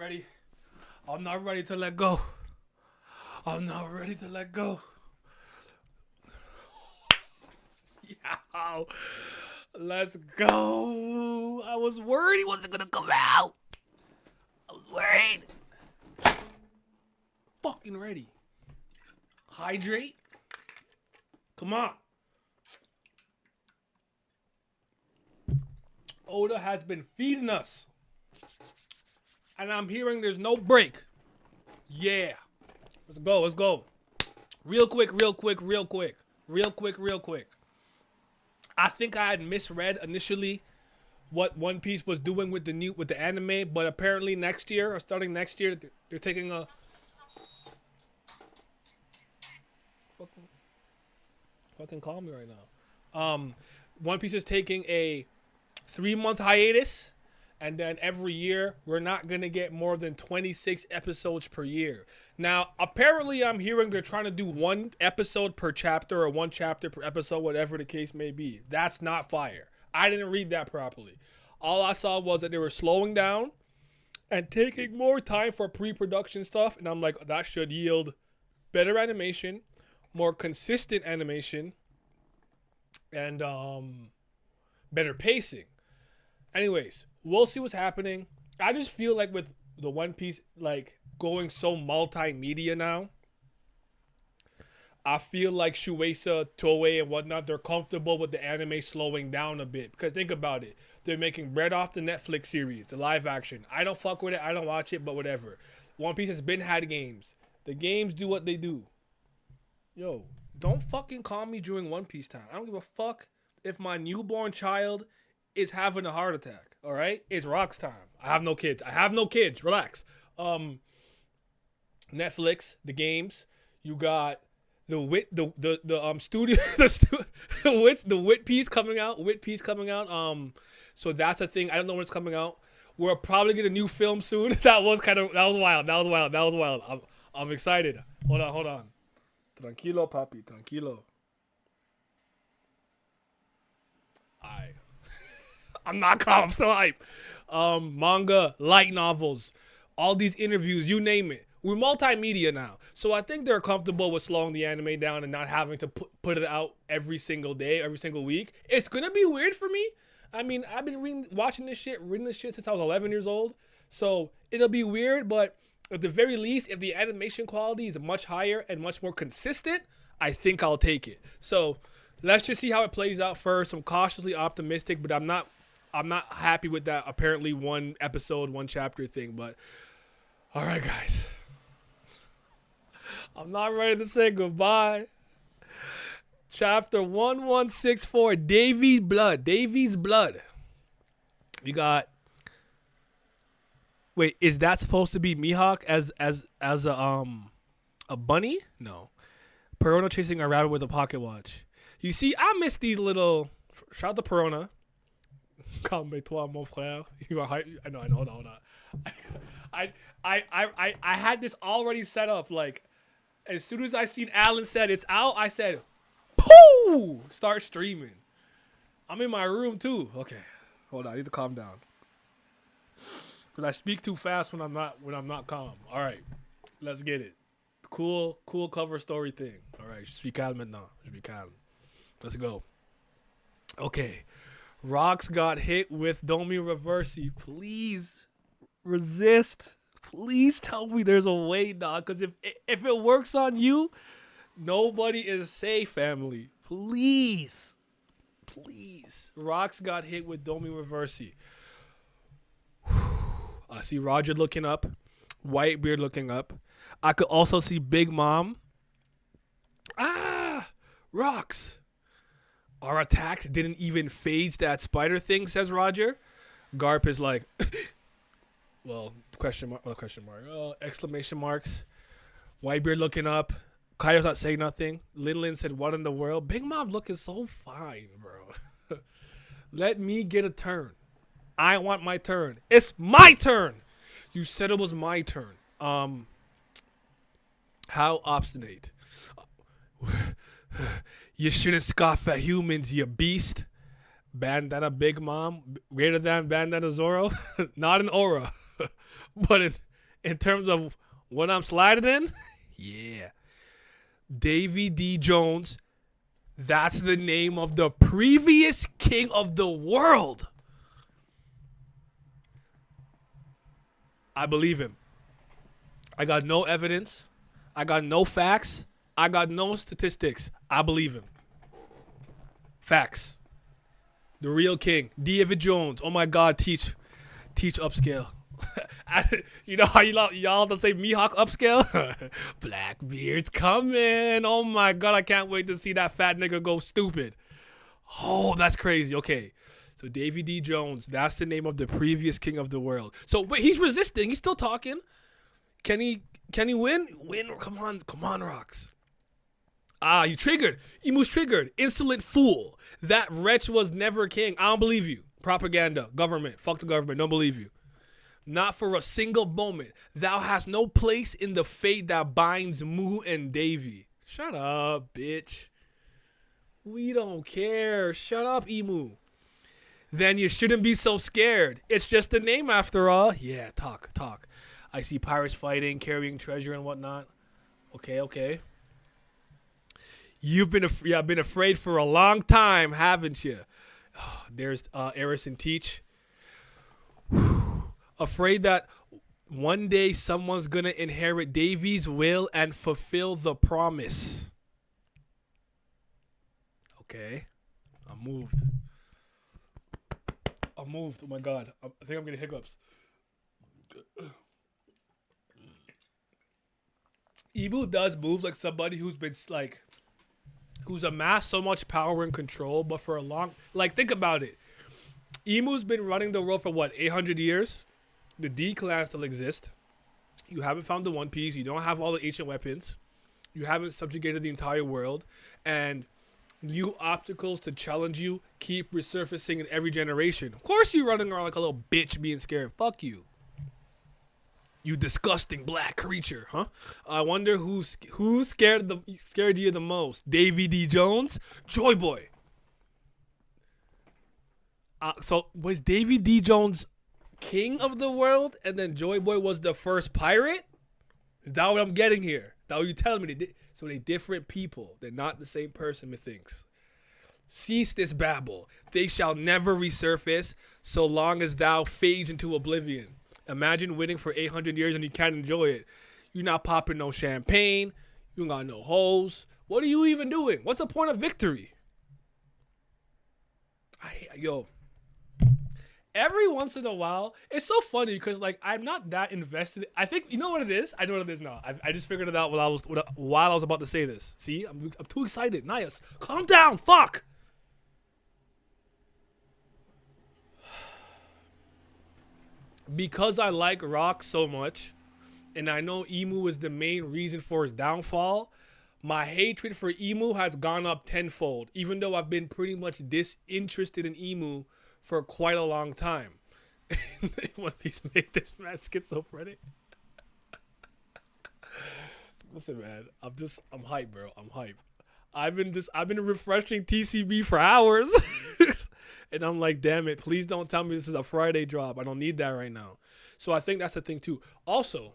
ready. I'm not ready to let go. I'm not ready to let go. Yo, let's go. I was worried he wasn't gonna come out. I was worried. Fucking ready. Hydrate. Come on. Oda has been feeding us. And I'm hearing there's no break. Yeah. Let's go, let's go. Real quick. I think I had misread initially what One Piece was doing with the anime, but apparently next year, or starting next year, they're taking a fucking call me right now. One Piece is taking a 3-month hiatus, and then every year we're not gonna get more than 26 episodes per year. Now, apparently, I'm hearing they're trying to do 1 episode per chapter or 1 chapter per episode, whatever the case may be. That's not fire. I didn't read that properly. All I saw was that they were slowing down and taking more time for pre-production stuff, and I'm like, that should yield better animation, more consistent animation, and better pacing. Anyways, we'll see what's happening. I just feel like with the One Piece like going so multimedia now, I feel like Shueisha, Toei, and whatnot, they're comfortable with the anime slowing down a bit. Because think about it. They're making bread off the Netflix series, the live action. I don't fuck with it. I don't watch it, but whatever. One Piece has been had games. The games do what they do. Yo, don't fucking call me during One Piece time. I don't give a fuck if my newborn child is having a heart attack. All right? It's rocks time. I have no kids. Relax. Netflix, the games. You got the studio the Wit piece coming out. So that's the thing. I don't know when it's coming out. We'll probably get a new film soon. That was wild. I'm excited. Hold on. Tranquilo, papi. Tranquilo. I'm not calm. I'm still hype. Manga, light novels, all these interviews, you name it. We're multimedia now. So I think they're comfortable with slowing the anime down and not having to put it out every single day, every single week. It's going to be weird for me. I mean, I've been reading this shit since I was 11 years old. So it'll be weird, but at the very least, if the animation quality is much higher and much more consistent, I think I'll take it. So let's just see how it plays out first. I'm cautiously optimistic, but I'm not happy with that apparently 1 episode, 1 chapter thing. But all right, guys. I'm not ready to say goodbye. Chapter 1164, Davy's Blood. You got. Wait, is that supposed to be Mihawk as a bunny? No. Perona chasing a rabbit with a pocket watch. You see, I miss these little. Shout out to Perona. Calme-toi, mon frère. You are hype. I know. Hold on. I had this already set up. Like, as soon as I seen Alan said it's out, I said, "Pooh!" Start streaming. I'm in my room too. Okay, hold on. I need to calm down. Cause I speak too fast when I'm not calm. All right, let's get it. Cool cover story thing. All right, je suis calme maintenant. Je suis calme. Let's go. Okay. Rocks got hit with Domi Reversi. Please resist. Please tell me there's a way, dog. Because if it works on you, nobody is safe, family. Please. Rocks got hit with Domi Reversi. I see Roger looking up. Whitebeard looking up. I could also see Big Mom. Rocks. Our attacks didn't even phase that spider thing, says Roger. Garp is like, well, question mark, exclamation marks. Whitebeard looking up. Kaio's not saying nothing. Lin said, what in the world? Big Mom looking so fine, bro. Let me get a turn. I want my turn. It's my turn. You said it was my turn. How obstinate. You shouldn't scoff at humans, you beast. Bandana Big Mom, greater than Bandana Zoro. Not an aura, but in terms of what I'm sliding in, yeah. Davy D. Jones, that's the name of the previous king of the world. I believe him. I got no evidence. I got no facts. I got no statistics. I believe him. Facts. The real king, David Jones. Oh my God, teach upscale. You know how y'all don't say Mihawk upscale? Blackbeard's coming. Oh my God, I can't wait to see that fat nigga go stupid. Oh, that's crazy. Okay. So Davy D. Jones, that's the name of the previous king of the world. So wait, he's resisting. He's still talking. Can he win? Win. Come on, Rocks. Ah, you triggered. Emu's triggered. Insolent fool. That wretch was never king. I don't believe you. Propaganda. Government. Fuck the government. Don't believe you. Not for a single moment. Thou hast no place in the fate that binds Mu and Davy. Shut up, bitch. We don't care. Shut up, Emu. Then you shouldn't be so scared. It's just a name after all. Yeah, talk. I see pirates fighting, carrying treasure and whatnot. Okay. You've been afraid for a long time, haven't you? Oh, there's Eris and Teach. Afraid that one day someone's gonna inherit Davy's will and fulfill the promise. Okay, I'm moved. Oh my God, I think I'm getting hiccups. Emu does move like somebody who's been who's amassed so much power and control, but for a long, think about it. Emu's been running the world for what, 800 years? The D clan still exist. You haven't found the One Piece. You don't have all the ancient weapons. You haven't subjugated the entire world. And new obstacles to challenge you keep resurfacing in every generation. Of course you're running around like a little bitch being scared. Fuck you. You disgusting black creature, huh? I wonder who scared you the most? Davy D. Jones? Joy Boy. So was Davy D. Jones king of the world and then Joy Boy was the first pirate? Is that what I'm getting here? That what you telling me? So they different people. They're not the same person, methinks. Cease this babble. They shall never resurface so long as thou fades into oblivion. Imagine winning for 800 years and you can't enjoy it. You're not popping no champagne. You ain't got no hoes. What are you even doing? What's the point of victory? Every once in a while, it's so funny because I'm not that invested. I think you know what it is. I know what it is now. I just figured it out while I was about to say this. See, I'm too excited. Nias, calm down. Fuck. Because I like Rock so much, and I know Emu is the main reason for his downfall, my hatred for Emu has gone up tenfold, even though I've been pretty much disinterested in Emu for quite a long time. One Piece made this man schizophrenic. Listen, man, I'm hype, bro. I'm hype. I've been refreshing TCB for hours. And I'm like, damn it, please don't tell me this is a Friday drop. I don't need that right now. So I think that's the thing too. Also,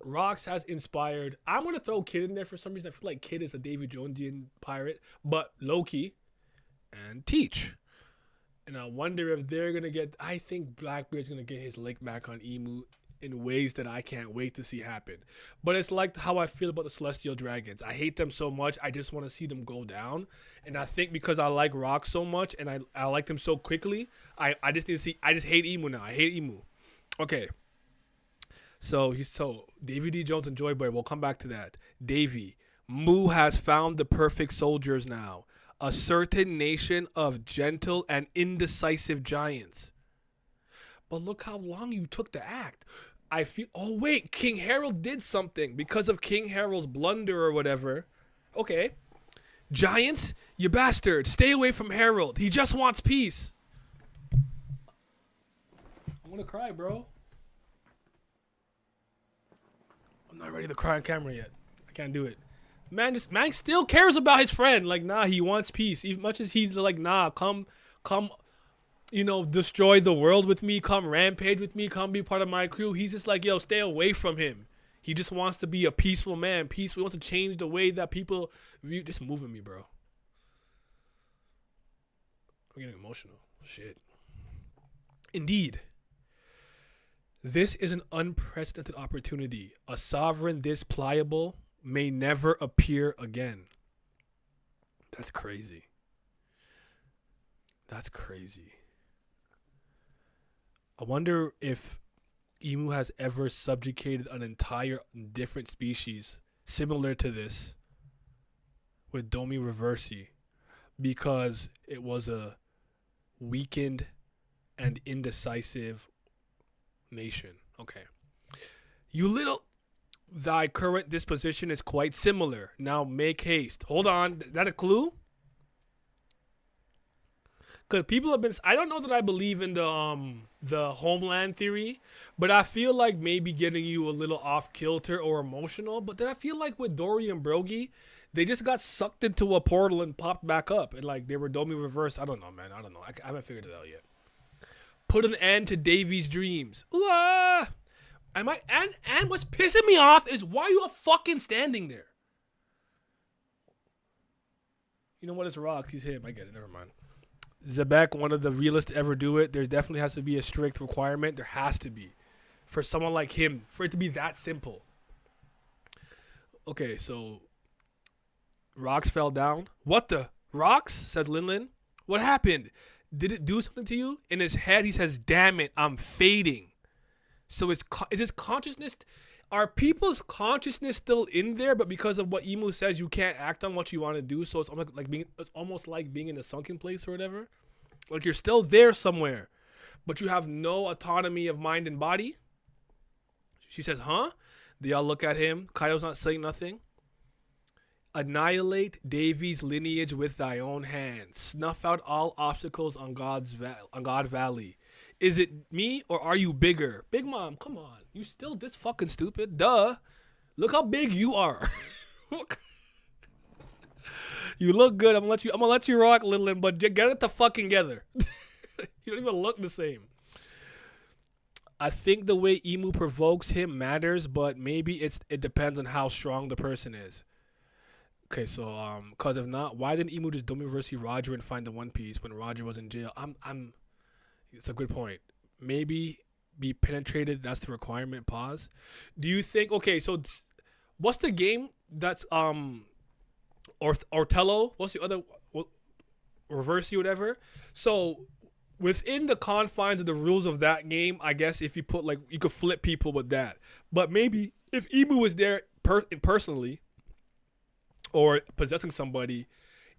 Rocks has inspired. I'm gonna throw Kid in there for some reason. I feel like Kid is a David Jonesian pirate, but Loki and Teach. And I wonder if they're gonna get. I think Blackbeard's gonna get his lick back on Emu in ways that I can't wait to see happen. But it's like how I feel about the Celestial Dragons. I hate them so much. I just want to see them go down. And I think because I like Rock so much and I like them so quickly, I just need to see. I just hate Emu now. I hate Emu. Okay. So Davy D. Jones and Joy Boy. We'll come back to that. Davy. Mu has found the perfect soldiers now. A certain nation of gentle and indecisive giants. But look how long you took to act. I feel. Oh wait, King Harold did something because of King Harold's blunder or whatever. Okay. Giants, you bastard. Stay away from Harold. He just wants peace. I'm gonna cry, bro. I'm not ready to cry on camera yet. I can't do it. Man still cares about his friend. Like, nah, he wants peace. As much as he's like, nah, come destroy the world with me, come rampage with me, come be part of my crew. He's just like, yo, stay away from him. He just wants to be a peaceful man. Peaceful. He wants to change the way that people view. Just moving me, bro. I'm getting emotional. Shit. Indeed. This is an unprecedented opportunity. A sovereign this pliable may never appear again. That's crazy. That's crazy. I wonder if Emu has ever subjugated an entire different species similar to this with Domi Reversi because it was a weakened and indecisive nation. Okay. Thy current disposition is quite similar. Now make haste. Hold on. Is that a clue? Because people have been. I don't know that I believe in the homeland theory, but I feel like maybe getting you a little off kilter or emotional. But then I feel like with Dory and Brogy, they just got sucked into a portal and popped back up, and like they were Domi reversed. I don't know, man. I don't know. I haven't figured it out yet. Put an end to Davy's dreams. Ooh, ah. And what's pissing me off is why you are fucking standing there. You know what? It's Rock. He's him. I get it. Never mind. Xebec, one of the realest to ever do it. There definitely has to be a strict requirement. There has to be. For someone like him. For it to be that simple. Okay, so. Rocks fell down. What the? Rocks? Said Linlin. What happened? Did it do something to you? In his head, he says, damn it, I'm fading. So is his consciousness... Are people's consciousness still in there, but because of what Emu says, you can't act on what you want to do, so it's almost like being in a sunken place or whatever? Like you're still there somewhere, but you have no autonomy of mind and body? She says, huh? They all look at him. Kaido's not saying nothing. Annihilate Davy's lineage with thy own hand. Snuff out all obstacles on God Valley. Is it me or are you bigger? Big Mom, come on. You still this fucking stupid? Duh. Look how big you are. You look good. I'm gonna let you rock, Linlin, but get it the fucking together. You don't even look the same. I think the way Emu provokes him matters, but maybe it depends on how strong the person is. Okay, so cause if not, why didn't Emu just Domi versus Roger and find the One Piece when Roger was in jail? It's a good point. Maybe be penetrated. That's the requirement. Pause. Do you think? Okay, so what's the game that's Ortello? What's the other? Reverse whatever. So within the confines of the rules of that game, I guess if you put like you could flip people with that. But maybe if Emu was there personally or possessing somebody,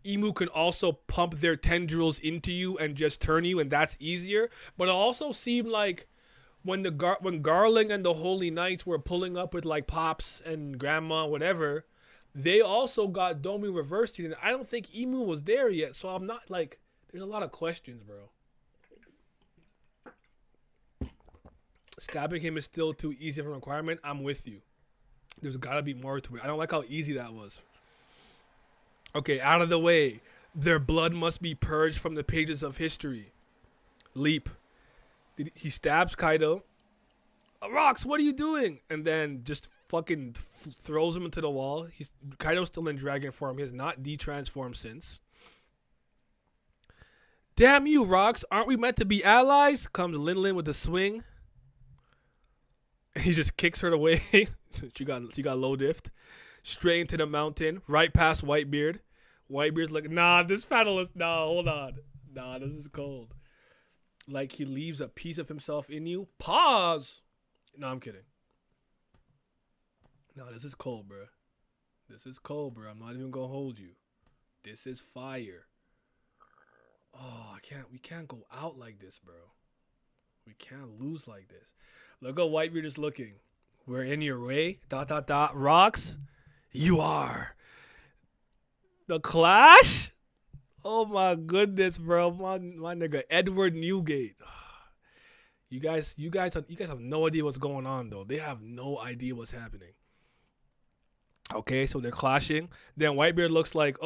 Emu can also pump their tendrils into you and just turn you, and that's easier. But it also seemed like when Garling and the Holy Knights were pulling up with like Pops and Grandma, whatever, they also got Domi reversed. And I don't think Emu was there yet, so I'm not like. There's a lot of questions, bro. Stabbing him is still too easy of a requirement. I'm with you. There's gotta be more to it. I don't like how easy that was. Okay, out of the way. Their blood must be purged from the pages of history. Leap. He stabs Kaido. Rocks, what are you doing? And then just fucking throws him into the wall. Kaido's still in dragon form. He has not de-transformed since. Damn you, Rocks. Aren't we meant to be allies? Comes Linlin with a swing. He just kicks her away. she got low diffed. Straight into the mountain, right past Whitebeard. Whitebeard's like, nah, this panelist, nah, hold on. Nah, this is cold. Like he leaves a piece of himself in you. Pause. No, I'm kidding. No, this is cold, bro. This is cold, bro. I'm not even gonna hold you. This is fire. Oh, we can't go out like this, bro. We can't lose like this. Look how Whitebeard is looking. We're in your way. ... Rocks. You are. The Clash? Oh my goodness, bro. My nigga Edward Newgate. You guys have no idea what's going on though. They have no idea what's happening. Okay, so they're clashing. Then Whitebeard looks like,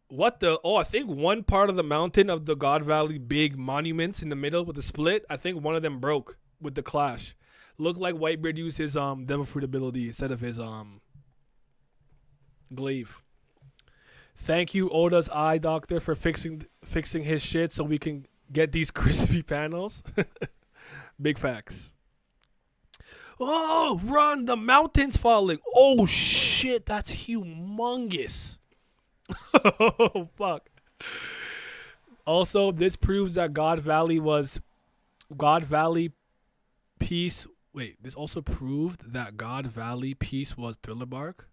What the? Oh, I think one part of the mountain of the God Valley big monuments in the middle with the split. I think one of them broke with the clash. Looked like Whitebeard used his devil fruit ability instead of his glaive. Thank you, Oda's eye doctor, for fixing his shit so we can get these crispy panels. Big facts. Oh, run! The mountain's falling. Oh shit, that's humongous. Oh fuck. Also, this proves that God Valley Peace. Wait, this also proved that God Valley Peace was Thriller Bark.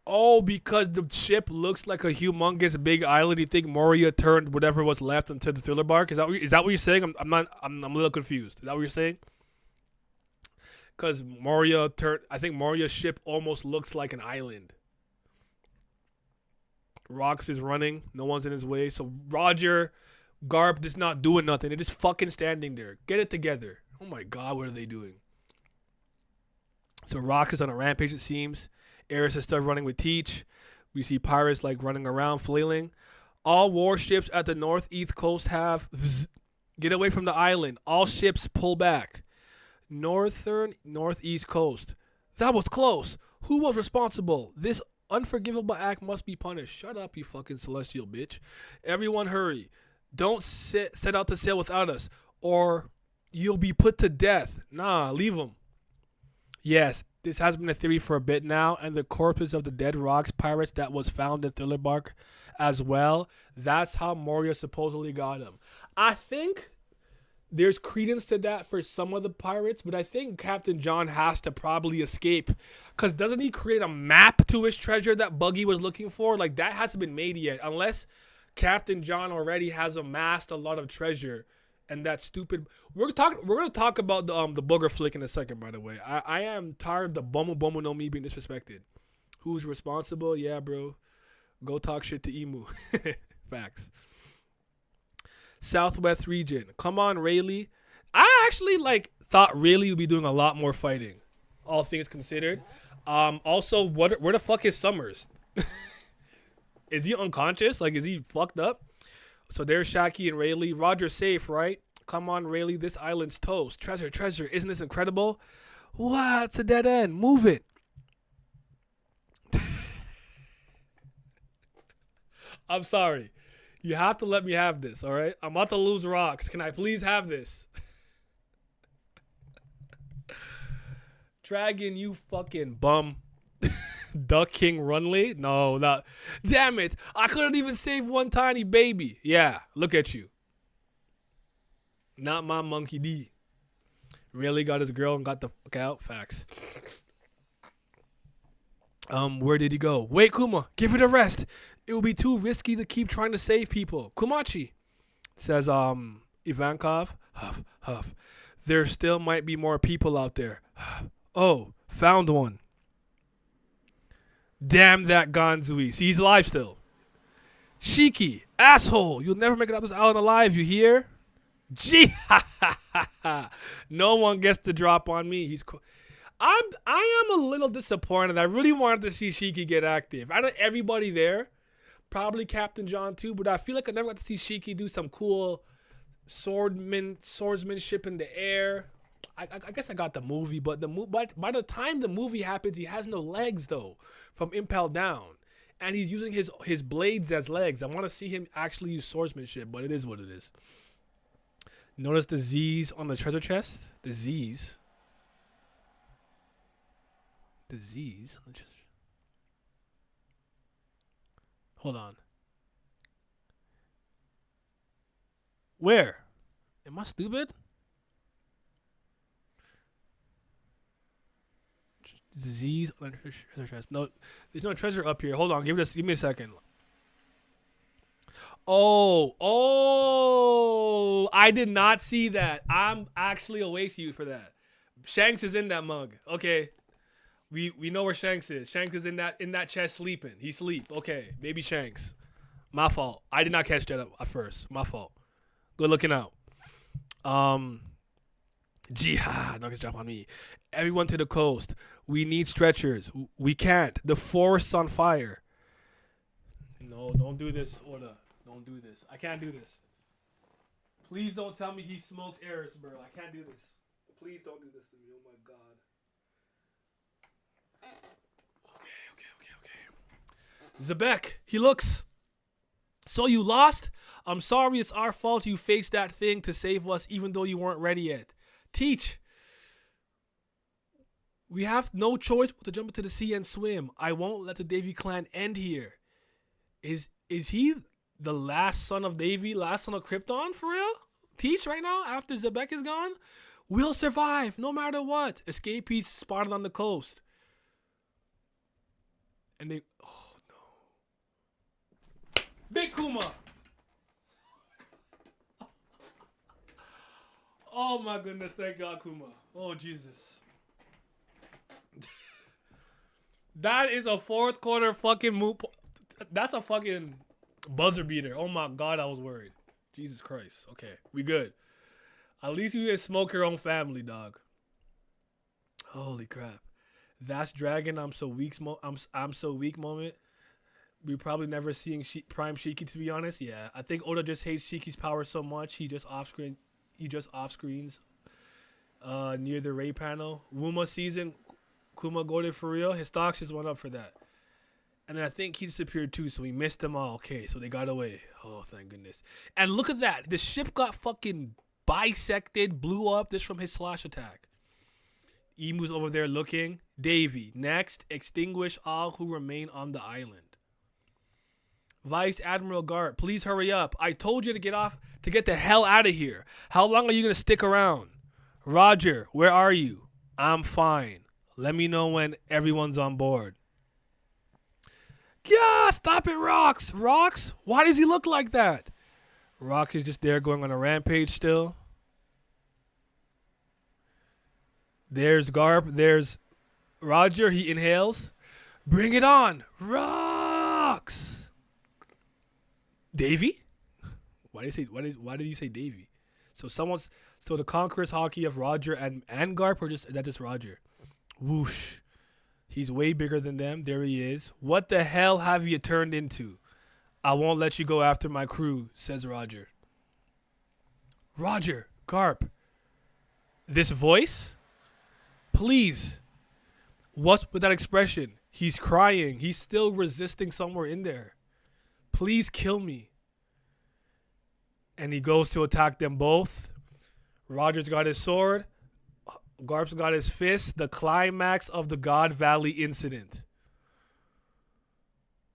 Oh, because the ship looks like a humongous big island. You think Moria turned whatever was left into the Thriller Bark? Is that what you're saying? I'm not. I'm a little confused. Is that what you're saying? Because Moria turned. I think Moria's ship almost looks like an island. Rox is running. No one's in his way. So Roger, Garp is not doing nothing. They're just fucking standing there. Get it together. Oh my god, what are they doing? So Rock is on a rampage, it seems. Eris is still running with Teach. We see pirates like running around, flailing. All warships at the northeast coast have get away from the island. All ships pull back. Northeast coast. That was close. Who was responsible? This unforgivable act must be punished. Shut up, you fucking celestial bitch. Everyone hurry. Don't set out to sail without us, or you'll be put to death. Nah, leave them. Yes, this has been a theory for a bit now, and the corpses of the dead rocks pirates that was found in Thriller Bark as well. That's how Moria supposedly got him. I think there's credence to that for some of the pirates, but I think Captain John has to probably escape. Because doesn't he create a map to his treasure that Buggy was looking for? Like, that hasn't been made yet. Unless Captain John already has amassed a lot of treasure. And that stupid... We're gonna talk about the booger flick in a second, by the way. I am tired of the Bomu Bomu no Mi being disrespected. Who's responsible? Yeah, bro. Go talk shit to Emu. Facts. Southwest region. Come on, Rayleigh. I actually thought Rayleigh would be doing a lot more fighting, all things considered. Also, where the fuck is Summers? Is he unconscious? Like, is he fucked up? So there's Shaki and Rayleigh. Roger's safe, right? Come on, Rayleigh. This island's toast. Treasure, treasure. Isn't this incredible? What? It's a dead end. Move it. I'm sorry. You have to let me have this, all right? I'm about to lose rocks. Can I please have this? Dragon, you fucking bum. Duck King Runley? No, not. Damn it. I couldn't even save one tiny baby. Yeah, look at you. Not my monkey D. Really got his girl and got the fuck out. Facts. Where did he go? Wait, Kuma, give it a rest. It will be too risky to keep trying to save people. Kumachi, says Ivankov. Huff, huff. There still might be more people out there. Oh, found one. Damn that Ganzui. See, he's alive still. Shiki, asshole. You'll never make it out this island alive, you hear? Gee, ha, ha, ha, ha. No one gets to drop on me. I am a little disappointed. I really wanted to see Shiki get active. I know everybody there, probably Captain John too, but I feel like I never got to see Shiki do some cool swordsmanship in the air. I guess I got the movie, but by the time the movie happens, he has no legs though from impel down, and he's using his blades as legs. I want to see him actually use swordsmanship, but it is what it is. Notice the Z's on the treasure chest. The Z's. The Z's on the treasure. Hold on. Where? Am I stupid? Z's on the treasure chest. No, there's no treasure up here. Hold on. Give me a second. Oh, I did not see that. I'm actually a waste you for that. Shanks is in that mug. Okay. We know where Shanks is. Shanks is in that chest sleeping. He's asleep. Okay, baby Shanks. My fault. I did not catch that at first. My fault. Good looking out. Jihad, not gonna drop on me. Everyone to the coast. We need stretchers. We can't. The forest's on fire. No, don't do this, Oda. Don't do this. I can't do this. Please don't tell me he smokes Eris, bro. I can't do this. Please don't do this to me. Oh my god. Okay. Xebec, he looks. So you lost? I'm sorry, it's our fault you faced that thing to save us even though you weren't ready yet. Teach. We have no choice but to jump into the sea and swim. I won't let the Davy clan end here. Is he the last son of Davy, last son of Krypton for real? Teach right now after Xebec is gone? We'll survive no matter what. Escape piece spotted on the coast. And they Big Kuma. Oh my goodness, thank God, Kuma. Oh Jesus. That is a fourth quarter fucking move. That's a fucking buzzer beater. Oh my God, I was worried. Jesus Christ. Okay, we good. At least you didn't smoke your own family, dog. Holy crap. That's Dragon. I'm so weak. I'm so weak moment. We probably never seeing Prime Shiki, to be honest. Yeah, I think Oda just hates Shiki's power so much he just off screens near the Ray panel. Wuma season, Kuma goaded for real. His stocks just went up for that. And then I think he disappeared too, so we missed them all. Okay, so they got away. Oh, thank goodness. And look at that. The ship got fucking bisected, blew up just from his slash attack. Emu's over there looking. Davy, next, extinguish all who remain on the island. Vice Admiral Gart, please hurry up. I told you to get the hell out of here. How long are you going to stick around? Roger, where are you? I'm fine. Let me know when everyone's on board. Yeah, stop it, Rocks. Rocks? Why does he look like that? Rock is just there going on a rampage still. There's Garp. There's Roger. He inhales. Bring it on. Rocks. Davy? Why did you say Davy? So the Conqueror's hockey of Roger and Garp, or just that just Roger? Whoosh. He's way bigger than them. There he is. What the hell have you turned into? I won't let you go after my crew, says Roger. Roger, Garp. This voice? Please. What's with that expression? He's crying. He's still resisting somewhere in there. Please kill me. And he goes to attack them both. Roger's got his sword. Garp's got his fist. The climax of the God Valley incident.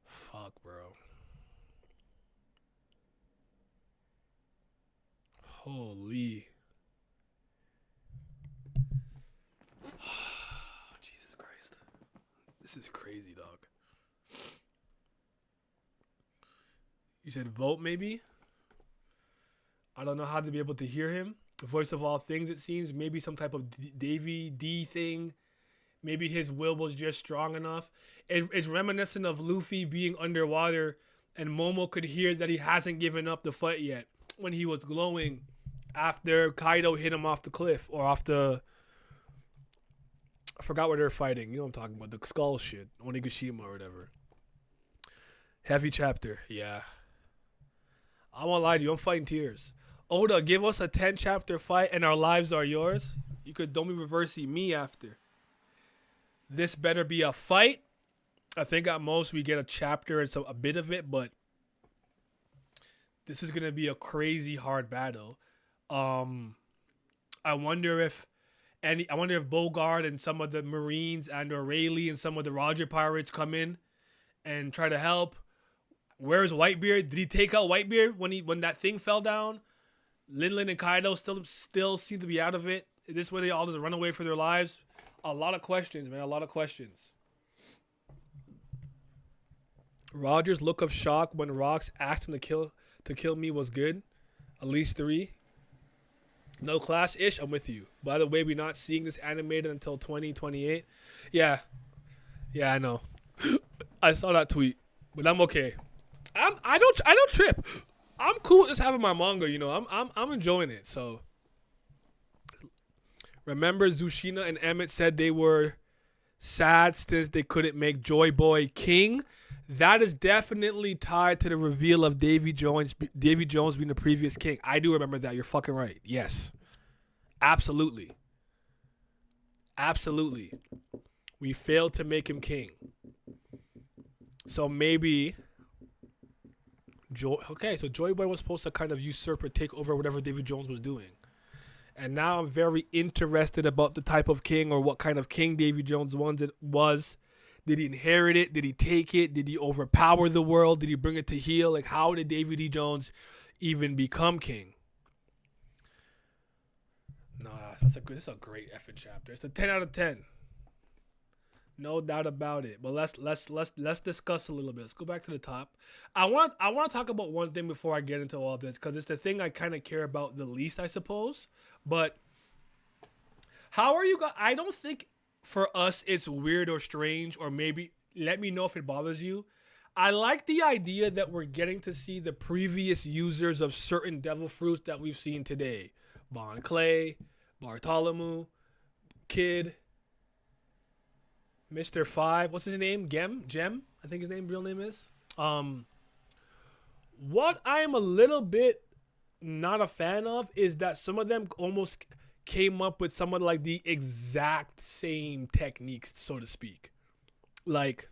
Fuck, bro. Holy. Jesus Christ. This is crazy, dog. You said vote, maybe? I don't know how to be able to hear him. The voice of all things, it seems. Maybe some type of Davy D thing. Maybe his will was just strong enough. It's reminiscent of Luffy being underwater and Momo could hear that he hasn't given up the fight yet when he was glowing after Kaido hit him off the cliff or off the... I forgot what they're fighting. You know what I'm talking about. The skull shit. Onigashima or whatever. Heavy chapter. Yeah. I won't lie to you. I'm fighting tears. Oda, give us a 10 chapter fight and our lives are yours. You could don't be reversing me after. This better be a fight. I think at most we get a chapter and a bit of it, but this is gonna be a crazy hard battle. I wonder if Bogard and some of the Marines and Rayleigh and some of the Roger pirates come in and try to help. Where's Whitebeard? Did he take out Whitebeard when that thing fell down? Linlin and Kaido still seem to be out of it. Is this where they all just run away for their lives? A lot of questions, man. A lot of questions. Roger's look of shock when Rox asked him to kill me was good. At least 3. No class-ish, I'm with you. By the way, we're not seeing this animated until 2028. Yeah, I know. I saw that tweet, but I'm okay. I don't trip. I'm cool with just having my manga, you know. I'm enjoying it. So Remember, Zushina and Emmett said they were sad since they couldn't make Joy Boy king. That is definitely tied to the reveal of Davy Jones. Davy Jones being the previous king. I do remember that. You're fucking right. Yes, absolutely, absolutely. We failed to make him king. So maybe Joy. Okay, so Joy Boy was supposed to kind of usurp or take over whatever Davy Jones was doing. And now I'm very interested about the type of king or what kind of king Davy Jones was. Did he inherit it? Did he take it? Did he overpower the world? Did he bring it to heel? Like, how did Davy D. Jones even become king? Nah, this is a great effing chapter. It's a 10 out of 10. No doubt about it. But let's discuss a little bit. Let's go back to the top. I want to talk about one thing before I get into all this, because it's the thing I kind of care about the least, I suppose. But how are you guys? I don't think for us it's weird or strange, or maybe let me know if it bothers you. I like the idea that we're getting to see the previous users of certain devil fruits that we've seen today. Bon Clay, Bartholomew, Kid, Mr. Five, what's his name? Gem? I think his real name is. What I am a little bit not a fan of is that some of them almost came up with some of like the exact same techniques, so to speak. Like,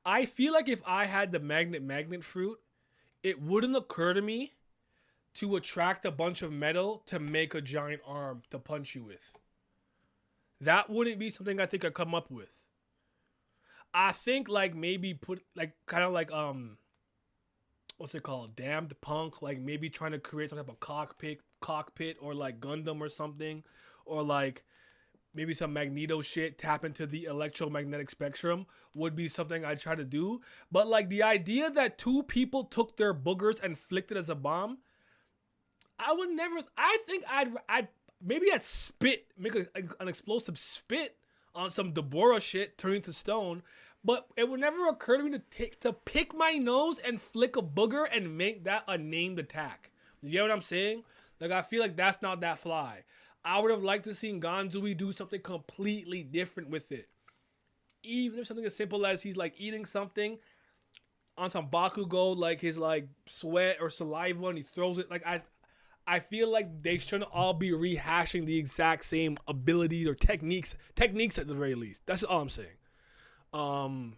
I feel like if I had the magnet fruit, it wouldn't occur to me to attract a bunch of metal to make a giant arm to punch you with. That wouldn't be something I think I'd come up with. I think like maybe put like kind of like what's it called? Damned Punk, like maybe trying to create some type of cockpit or like Gundam or something, or like maybe some Magneto shit, tap into the electromagnetic spectrum would be something I'd try to do. But like the idea that two people took their boogers and flicked it as a bomb, I would never. I think I'd maybe I'd spit, make an explosive spit on some Deborah shit, turning to stone. But it would never occur to me to pick my nose and flick a booger and make that a named attack. You get what I'm saying? Like, I feel like that's not that fly. I would have liked to see Ganzui do something completely different with it. Even if something as simple as he's like eating something on some Bakugo, like his like sweat or saliva, and he throws it. Like, I feel like they shouldn't all be rehashing the exact same abilities or techniques at the very least. That's all I'm saying. I don't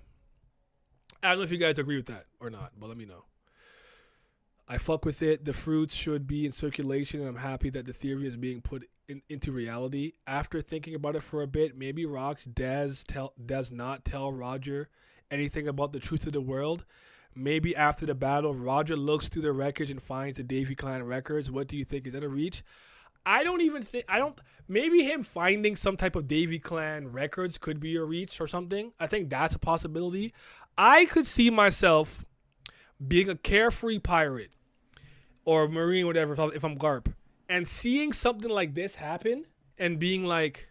know if you guys agree with that or not, but let me know. I fuck with it. The fruits should be in circulation, and I'm happy that the theory is being put into reality. After thinking about it for a bit, maybe Rox does not tell Roger anything about the truth of the world. Maybe after the battle, Roger looks through the wreckage and finds the Davy Clan records. What do you think? Is that a reach? Maybe him finding some type of Davy Clan records could be a reach or something. I think that's a possibility. I could see myself being a carefree pirate or marine, whatever, if I'm Garp, and seeing something like this happen and being like,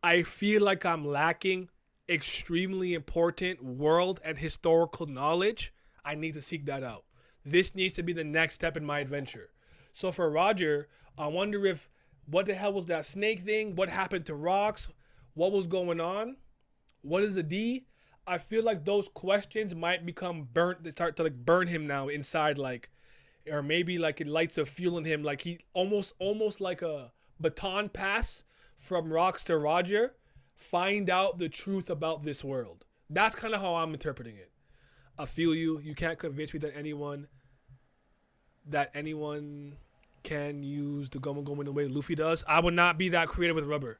I feel like I'm lacking extremely important world and historical knowledge. I need to seek that out. This needs to be the next step in my adventure. So for Roger, I wonder if, what the hell was that snake thing? What happened to Rox? What was going on? What is a D? I feel like those questions might become burnt. They start to like burn him now inside, like, or maybe like it lights a fuel in him. Like he almost like a baton pass from Rox to Roger. Find out the truth about this world. That's kind of how I'm interpreting it. I feel you. You can't convince me that anyone can use the Gomu Gomu in the way Luffy does. I would not be that creative with rubber.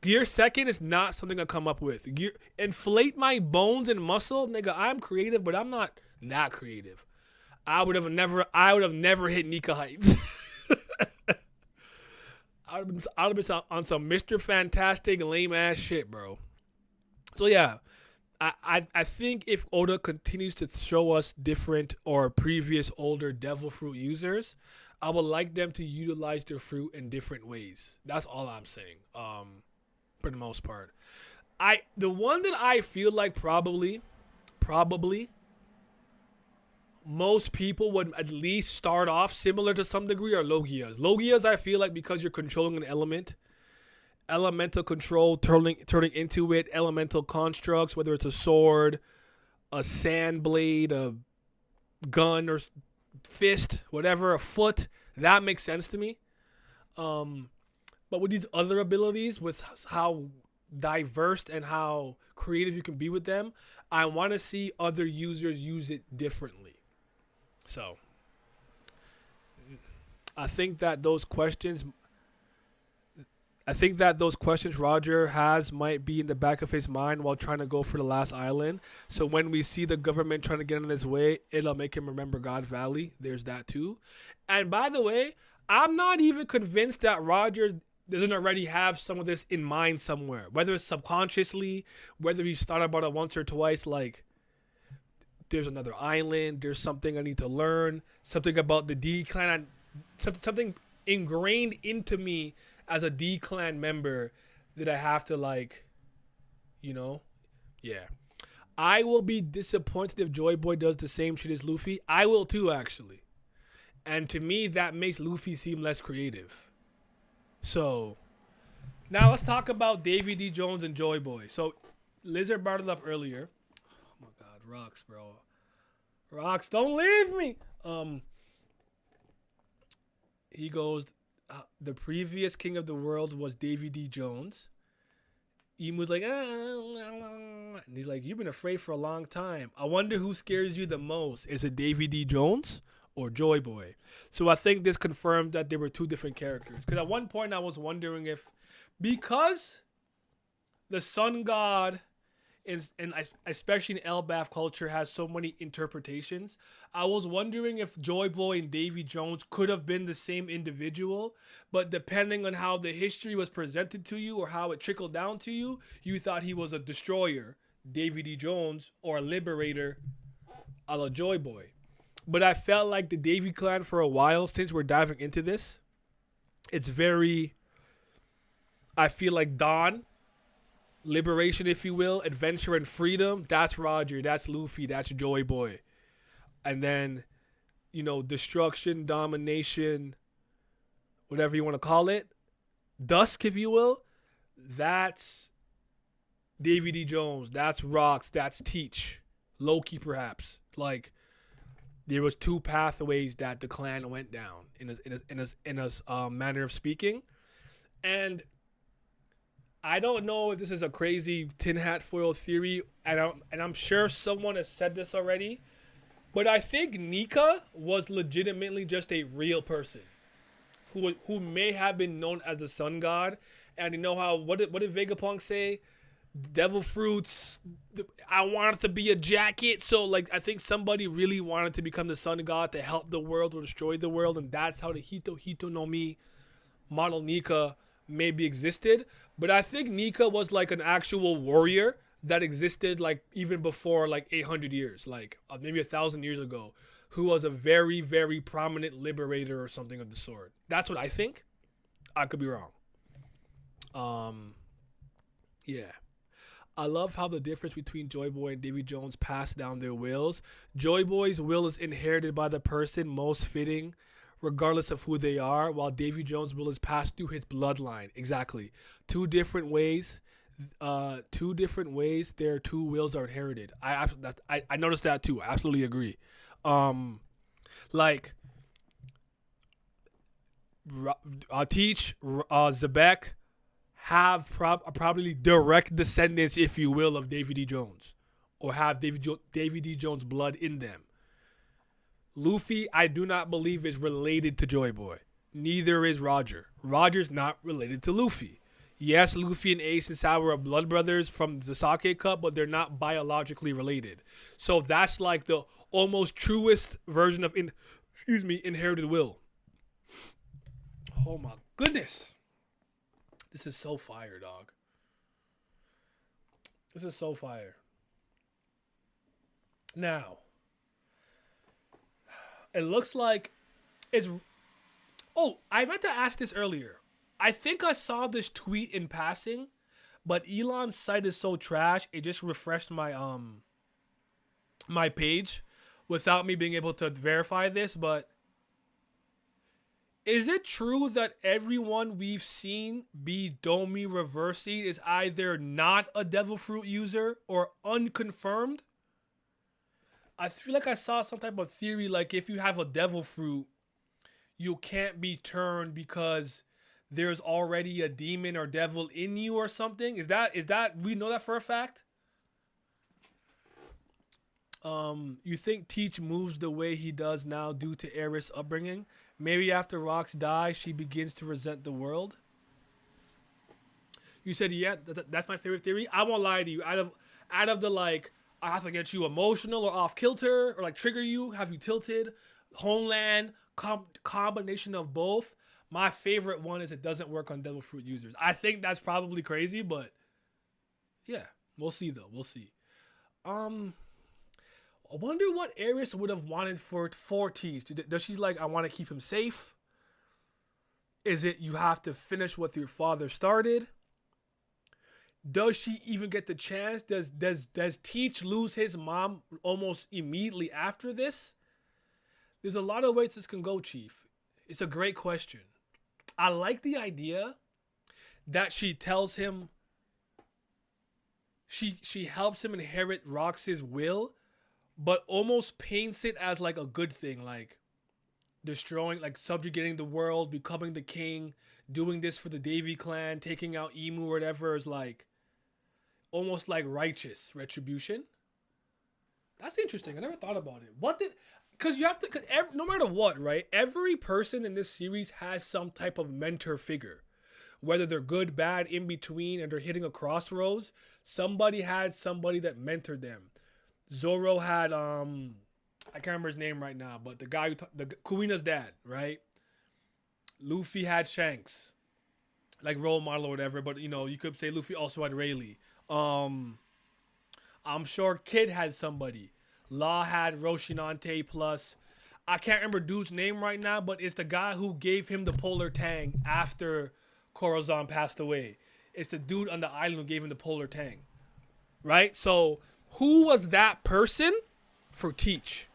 Gear second is not something I come up with. Inflate my bones and muscle, nigga. I'm creative, but I'm not that creative. I would have never hit Nika heights. I would have been on some Mr. Fantastic lame ass shit, bro. So yeah, I think if Oda continues to show us different or previous older devil fruit users, I would like them to utilize their fruit in different ways. That's all I'm saying. For the most part, the one that I feel like probably most people would at least start off similar to some degree are Logias. Logias, I feel like because you're controlling an element, elemental control, turning into it, elemental constructs, whether it's a sword, a sand blade, a gun or fist, whatever, a foot, that makes sense to me. But with these other abilities, with how diverse and how creative you can be with them, I want to see other users use it differently. So, I think that those questions Roger has might be in the back of his mind while trying to go for the last island. So when we see the government trying to get in his way, it'll make him remember God Valley. There's that too. And by the way, I'm not even convinced that Roger doesn't already have some of this in mind somewhere. Whether it's subconsciously, whether he's thought about it once or twice, like there's another island, there's something I need to learn, something about the D clan, something ingrained into me as a D clan member that I have to like, yeah. I will be disappointed if Joy Boy does the same shit as Luffy. I will too, actually. And to me, that makes Luffy seem less creative. So, now let's talk about Davy D. Jones and Joy Boy. So, Lizard brought it up earlier. Oh my God, Rocks, bro. Rocks, don't leave me. He goes, the previous king of the world was Davy D. Jones. Emu's like, and he's like, you've been afraid for a long time. I wonder who scares you the most. Is it Davy D. Jones or Joy Boy? So I think this confirmed that they were two different characters. Because at one point I was wondering if, because the sun god, and especially in Elbaf culture, has so many interpretations, I was wondering if Joy Boy and Davy Jones could have been the same individual, but depending on how the history was presented to you or how it trickled down to you, you thought he was a destroyer, Davy D. Jones, or a liberator, a la Joy Boy. But I felt like the Davy clan for a while, since we're diving into this, it's very, I feel like Dawn, liberation, if you will, adventure and freedom, that's Roger, that's Luffy, that's Joy Boy. And then, destruction, domination, whatever you want to call it, dusk, if you will, that's Davy D. Jones, that's Rocks, that's Teach, Loki perhaps. Like, there was two pathways that the clan went down in a manner of speaking. And I don't know if this is a crazy tin hat foil theory, and I'm sure someone has said this already, but I think Nika was legitimately just a real person who may have been known as the sun god. And you know how, what did Vegapunk say? Devil fruits, I want it to be a jacket. So like, I think somebody really wanted to become the sun god to help the world or destroy the world, and that's how the Hito no Mi model Nika maybe existed. But I think Nika was like an actual warrior that existed like even before like 800 years, like maybe 1,000 years ago, who was a very, very prominent liberator or something of the sort. That's what I think. I could be wrong. Yeah. I love how the difference between Joy Boy and Davy Jones pass down their wills. Joy Boy's will is inherited by the person most fitting, regardless of who they are, while Davy Jones' will is passed through his bloodline. Exactly. Two different ways. Their two wills are inherited. I noticed that too. I absolutely agree. Teach, Xebec have probably direct descendants, if you will, of Davy D. Jones, or have Davy D. Jones blood in them. Luffy, I do not believe is related to Joy Boy. Neither is Roger. Roger's not related to Luffy. Yes, Luffy and Ace and Sour are blood brothers from the Sake Cup, but they're not biologically related. So that's like the almost truest version of inherited will. Oh my goodness. This is so fire, dog. This is so fire. Now, it looks like it's... Oh, I meant to ask this earlier. I think I saw this tweet in passing, but Elon's site is so trash, it just refreshed my my page. without me being able to verify this, but is it true that everyone we've seen be Domi Reversi is either not a devil fruit user or unconfirmed? I feel like I saw some type of theory like if you have a devil fruit, you can't be turned because there's already a demon or devil in you or something. Is that we know that for a fact? You think Teach moves the way he does now due to Eris' upbringing? Maybe after Rox dies, she begins to resent the world. You said yeah, that's my favorite theory. I won't lie to you. Out of the like, I have to get you emotional or off kilter or like trigger you, have you tilted, Homeland, combination of both. My favorite one is it doesn't work on devil fruit users. I think that's probably crazy, but yeah, we'll see though. We'll see. Um, I wonder what Eris would have wanted for Tease. Does she like I want to keep him safe? Is it you have to finish what your father started? Does she even get the chance? Does Teach lose his mom almost immediately after this? There's a lot of ways this can go, Chief. It's a great question. I like the idea that she tells him she helps him inherit Rox's will, but almost paints it as like a good thing, like destroying, like subjugating the world, becoming the king, doing this for the Davy clan, taking out Emu or whatever is like almost like righteous retribution. That's interesting. I never thought about it. What did? Because you have to. Because no matter what, right? Every person in this series has some type of mentor figure, whether they're good, bad, in between, and they're hitting a crossroads. Somebody had somebody that mentored them. Zoro had I can't remember his name right now, but the guy the Kuina's dad, right? Luffy had Shanks, like role model or whatever. But you could say Luffy also had Rayleigh. I'm sure Kid had somebody. Law had Roshinante plus. I can't remember dude's name right now, but it's the guy who gave him the polar tang after Corazon passed away. It's the dude on the island who gave him the polar tang. Right? So who was that person for Teach?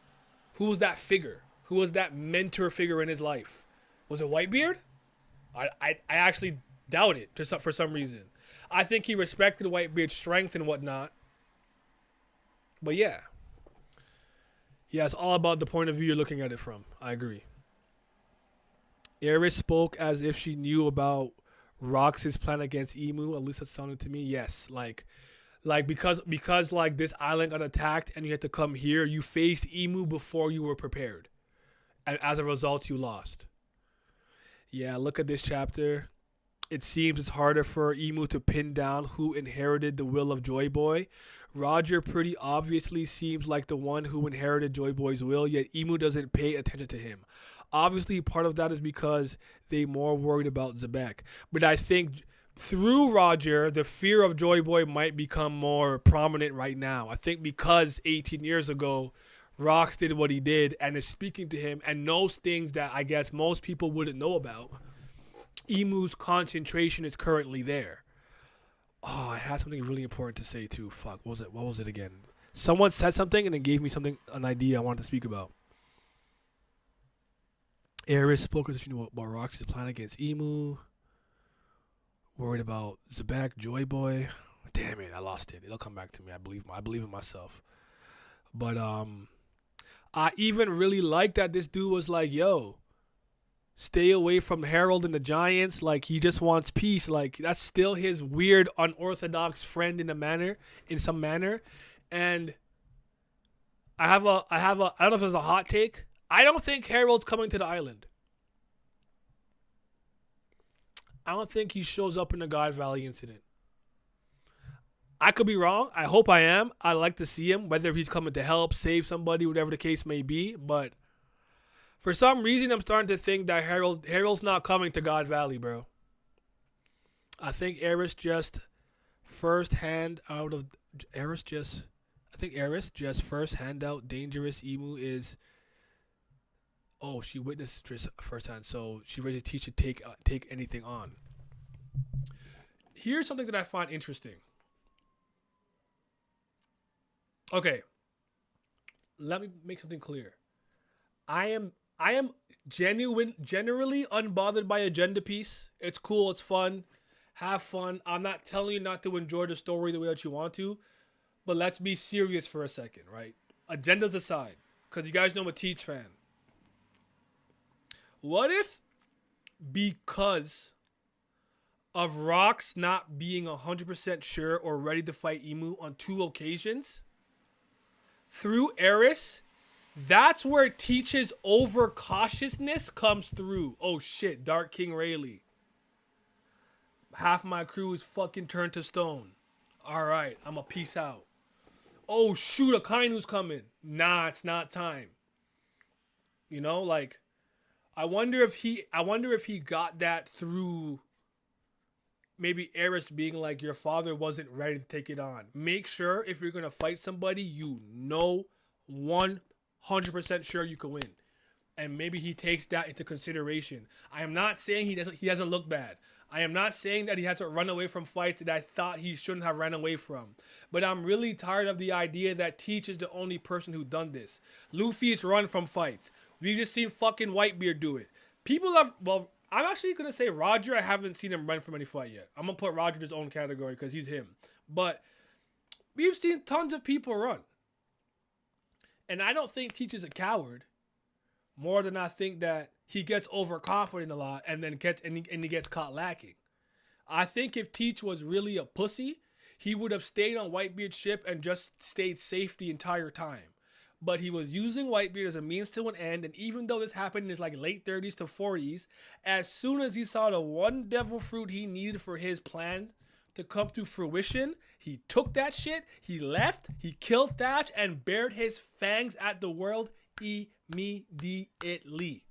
Who was that figure? Who was that mentor figure in his life? Was it Whitebeard? I actually doubt it for some reason. I think he respected Whitebeard's strength and whatnot. But yeah. Yeah, it's all about the point of view you're looking at it from. I agree. Eris spoke as if she knew about Rox's plan against Emu. At least that sounded to me. Yes, like because like this island got attacked and you had to come here, you faced Emu before you were prepared, and as a result, you lost. Yeah, look at this chapter. It seems it's harder for Emu to pin down who inherited the will of Joy Boy. Roger pretty obviously seems like the one who inherited Joy Boy's will, yet Emu doesn't pay attention to him. Obviously, part of that is because they're more worried about Xebec. But I think through Roger, the fear of Joy Boy might become more prominent right now. I think because 18 years ago, Rox did what he did and is speaking to him and knows things that I guess most people wouldn't know about. Emu's concentration is currently there. Oh, I had something really important to say too. Fuck, what was it? What was it again? Someone said something and it gave me an idea I wanted to speak about. Eris spoke about Rox's plan against Emu. Worried about Xebec, Joy Boy. Damn it, I lost it. It'll come back to me. I believe in myself. But I even really like that this dude was like, yo, stay away from Harold and the Giants. Like, he just wants peace. Like, that's still his weird, unorthodox friend in some manner. And I don't know if it's a hot take. I don't think Harold's coming to the island. I don't think he shows up in the God Valley incident. I could be wrong. I hope I am. I'd like to see him, whether he's coming to help, save somebody, whatever the case may be. But for some reason, I'm starting to think that Harold's not coming to God Valley, bro. I think Eris just first hand out dangerous Emu is. Oh, she witnessed this firsthand, so she ready to teach to take anything on. Here's something that I find interesting. Okay. let me make something clear. I am generally unbothered by agenda piece. It's cool, it's fun. Have fun. I'm not telling you not to enjoy the story the way that you want to, but let's be serious for a second, right? Agendas aside, because you guys know I'm a Teach fan. What if because of Rocks not being 100% sure or ready to fight Emu on two occasions, through Eris, that's where Teach's overcautiousness comes through. Oh shit, Dark King Rayleigh. Half my crew is fucking turned to stone. Alright, I'm a peace out. Oh shoot, a Kainu's coming. Nah, it's not time. You know, like I wonder if he got that through maybe Eris being like your father wasn't ready to take it on. Make sure if you're gonna fight somebody, you know 100% sure you can win. And maybe he takes that into consideration. I am not saying he doesn't look bad. I am not saying that he has to run away from fights that I thought he shouldn't have ran away from. But I'm really tired of the idea that Teach is the only person who done this. Luffy's run from fights. We just seen fucking Whitebeard do it. People have, well, I'm actually gonna say Roger. I haven't seen him run from any fight yet. I'm gonna put Roger in his own category because he's him. But we've seen tons of people run, and I don't think Teach is a coward. More than I think that he gets overconfident a lot and then he gets caught lacking. I think if Teach was really a pussy, he would have stayed on Whitebeard's ship and just stayed safe the entire time. But he was using Whitebeard as a means to an end, and even though this happened in his like late 30s to 40s, as soon as he saw the one devil fruit he needed for his plan to come to fruition, he took that shit, he left, he killed Thatch, and bared his fangs at the world immediately.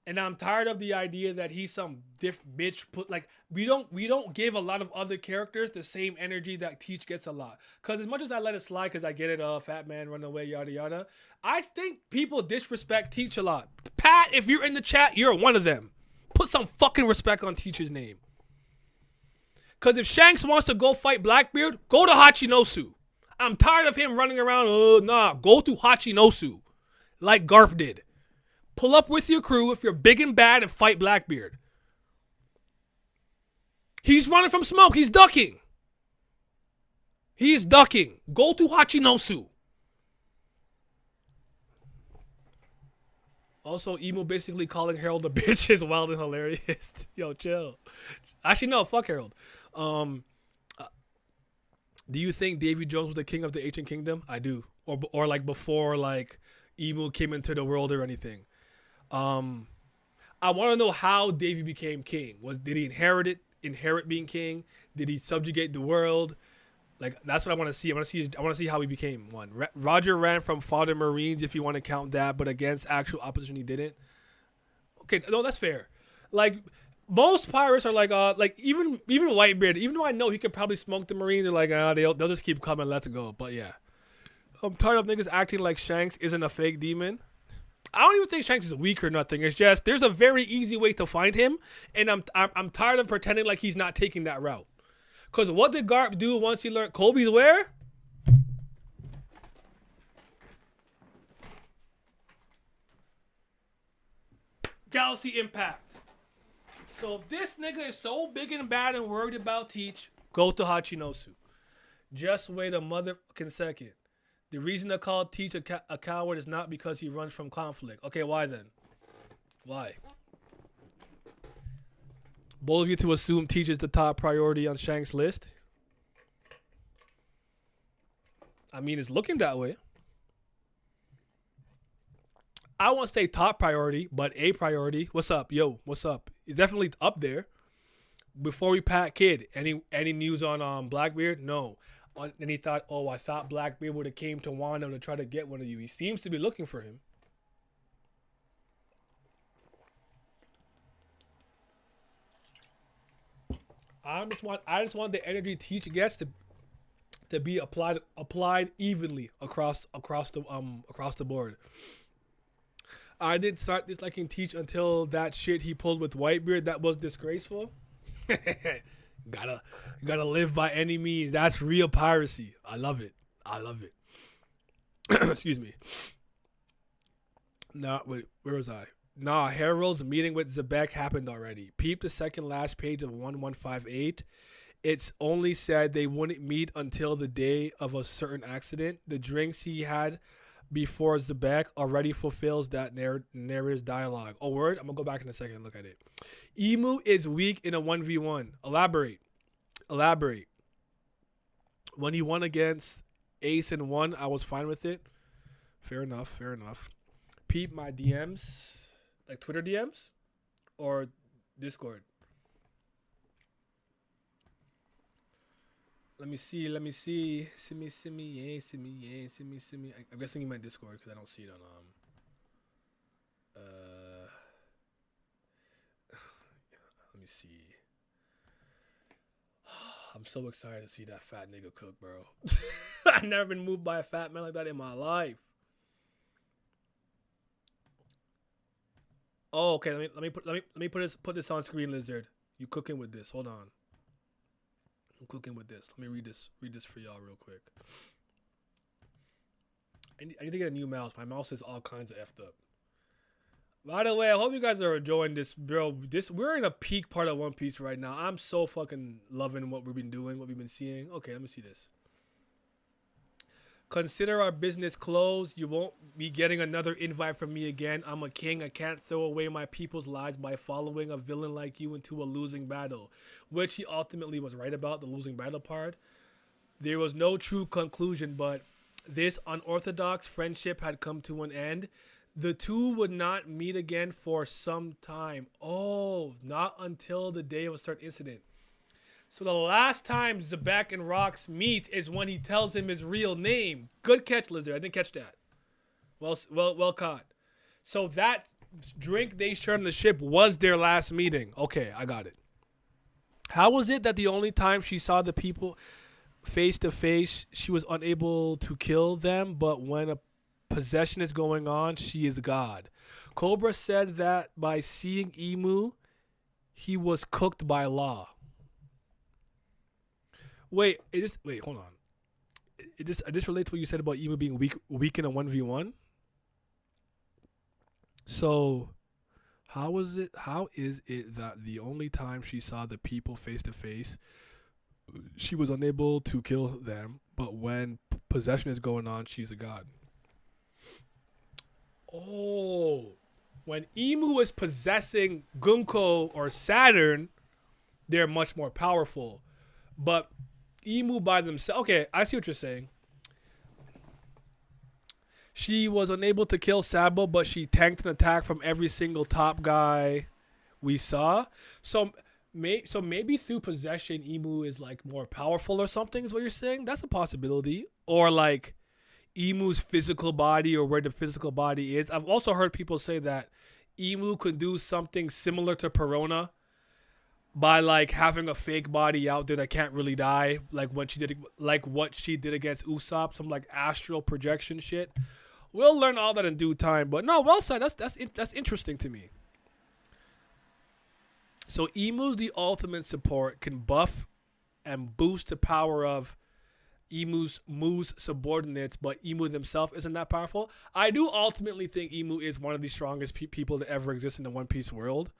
And I'm tired of the idea that he's some diff bitch. Put like we don't give a lot of other characters the same energy that Teach gets a lot. Cause as much as I let it slide, cause I get it, fat man run away, yada yada. I think people disrespect Teach a lot. Pat, if you're in the chat, you're one of them. Put some fucking respect on Teach's name. Cause if Shanks wants to go fight Blackbeard, go to Hachinosu. I'm tired of him running around. Oh nah, go to Hachinosu, like Garp did. Pull up with your crew if you're big and bad and fight Blackbeard. He's running from smoke. He's ducking. He's ducking. Go to Hachinosu. Also, Emo basically calling Harold a bitch is wild and hilarious. Yo, chill. Actually, no, fuck Harold. Do you think Davy Jones was the king of the ancient kingdom? I do. Or like before like Emo came into the world or anything. I want to know how Davy became king. Did he inherit being king? Did he subjugate the world? Like that's what I want to see. I want to see how he became one. Roger ran from Father Marines if you want to count that, but against actual opposition he didn't. Okay, no, that's fair. Like most pirates are like even Whitebeard. Even though I know he could probably smoke the Marines, they're like they'll just keep coming. Let's go. But yeah, I'm tired of niggas acting like Shanks isn't a fake demon. I don't even think Shanks is weak or nothing. It's just there's a very easy way to find him, and I'm tired of pretending like he's not taking that route. Cause what did Garp do once he learned Kobe's where? Galaxy Impact. So if this nigga is so big and bad and worried about Teach, go to Hachinosu. Just wait a motherfucking second. The reason I call Teach a coward is not because he runs from conflict. Okay, why then? Why? Bold of you to assume Teach is the top priority on Shank's list. I mean, it's looking that way. I won't say top priority, but a priority. What's up? Yo, what's up? It's definitely up there. Before we pat Kid, any news on Blackbeard? No. And he thought, oh, I thought Blackbeard would have came to Wano to try to get one of you. He seems to be looking for him. I just want the energy Teach gets to be applied evenly across the board. I didn't start disliking Teach until that shit he pulled with Whitebeard. That was disgraceful. Gotta live by any means. That's real piracy. I love it. Excuse me. Nah, wait, where was I? Nah, Harold's meeting with Xebec happened already. Peep the second last page of 1158. It's only said they wouldn't meet until the day of a certain accident. The drinks he had before Xebec already fulfills that narrator's dialogue. Oh, word? I'm going to go back in a second and look at it. Emu is weak in a 1v1. Elaborate. Elaborate. When he won against Ace and won, I was fine with it. Fair enough, fair enough. Peep my DMs, like Twitter DMs or Discord. Let me see. Simi, yeah, simi. I'm guessing you meant Discord because I don't see it on let me see. I'm so excited to see that fat nigga cook, bro. I've never been moved by a fat man like that in my life. Oh, okay. Let me put this on screen, Lizard. You cooking with this? Hold on. I'm cooking with this. Let me read this. Read this for y'all real quick. I need to get a new mouse. My mouse is all kinds of effed up. By the way, I hope you guys are enjoying this, bro. We're in a peak part of One Piece right now. I'm so fucking loving what we've been doing, what we've been seeing. Okay, let me see this. Consider our business closed. You won't be getting another invite from me again. I'm a king. I can't throw away my people's lives by following a villain like you into a losing battle, which he ultimately was right about, the losing battle part. There was no true conclusion, but this unorthodox friendship had come to an end. The two would not meet again for some time. Oh, not until the day of a certain incident. So the last time Xebec and Rox meet is when he tells him his real name. Good catch, Lizard. I didn't catch that. Well caught. So that drink they shared on the ship was their last meeting. Okay, I got it. How was it that the only time she saw the people face to face, she was unable to kill them, but when a possession is going on, she is God? Cobra said that by seeing Emu, he was cooked by law. Wait, hold on. This relates to what you said about Emu being weak in a 1v1? So how is it that the only time she saw the people face to face, she was unable to kill them, but when possession is going on, she's a god? Oh, when Emu is possessing Gunko or Saturn, they're much more powerful. But Emu by themselves, okay, I see what you're saying. She was unable to kill Sabo, but she tanked an attack from every single top guy we saw. So maybe through possession, Emu is like more powerful or something. Is what you're saying? That's a possibility. Or like Emu's physical body, or where the physical body is. I've also heard people say that Emu could do something similar to Perona by like having a fake body out there that can't really die, like what she did against Usopp, some like astral projection shit. We'll learn all that in due time, but no, well said. That's interesting to me. So Emu's the ultimate support, can buff and boost the power of Mu's subordinates, but Emu himself isn't that powerful. I do ultimately think Emu is one of the strongest people to ever exist in the One Piece world.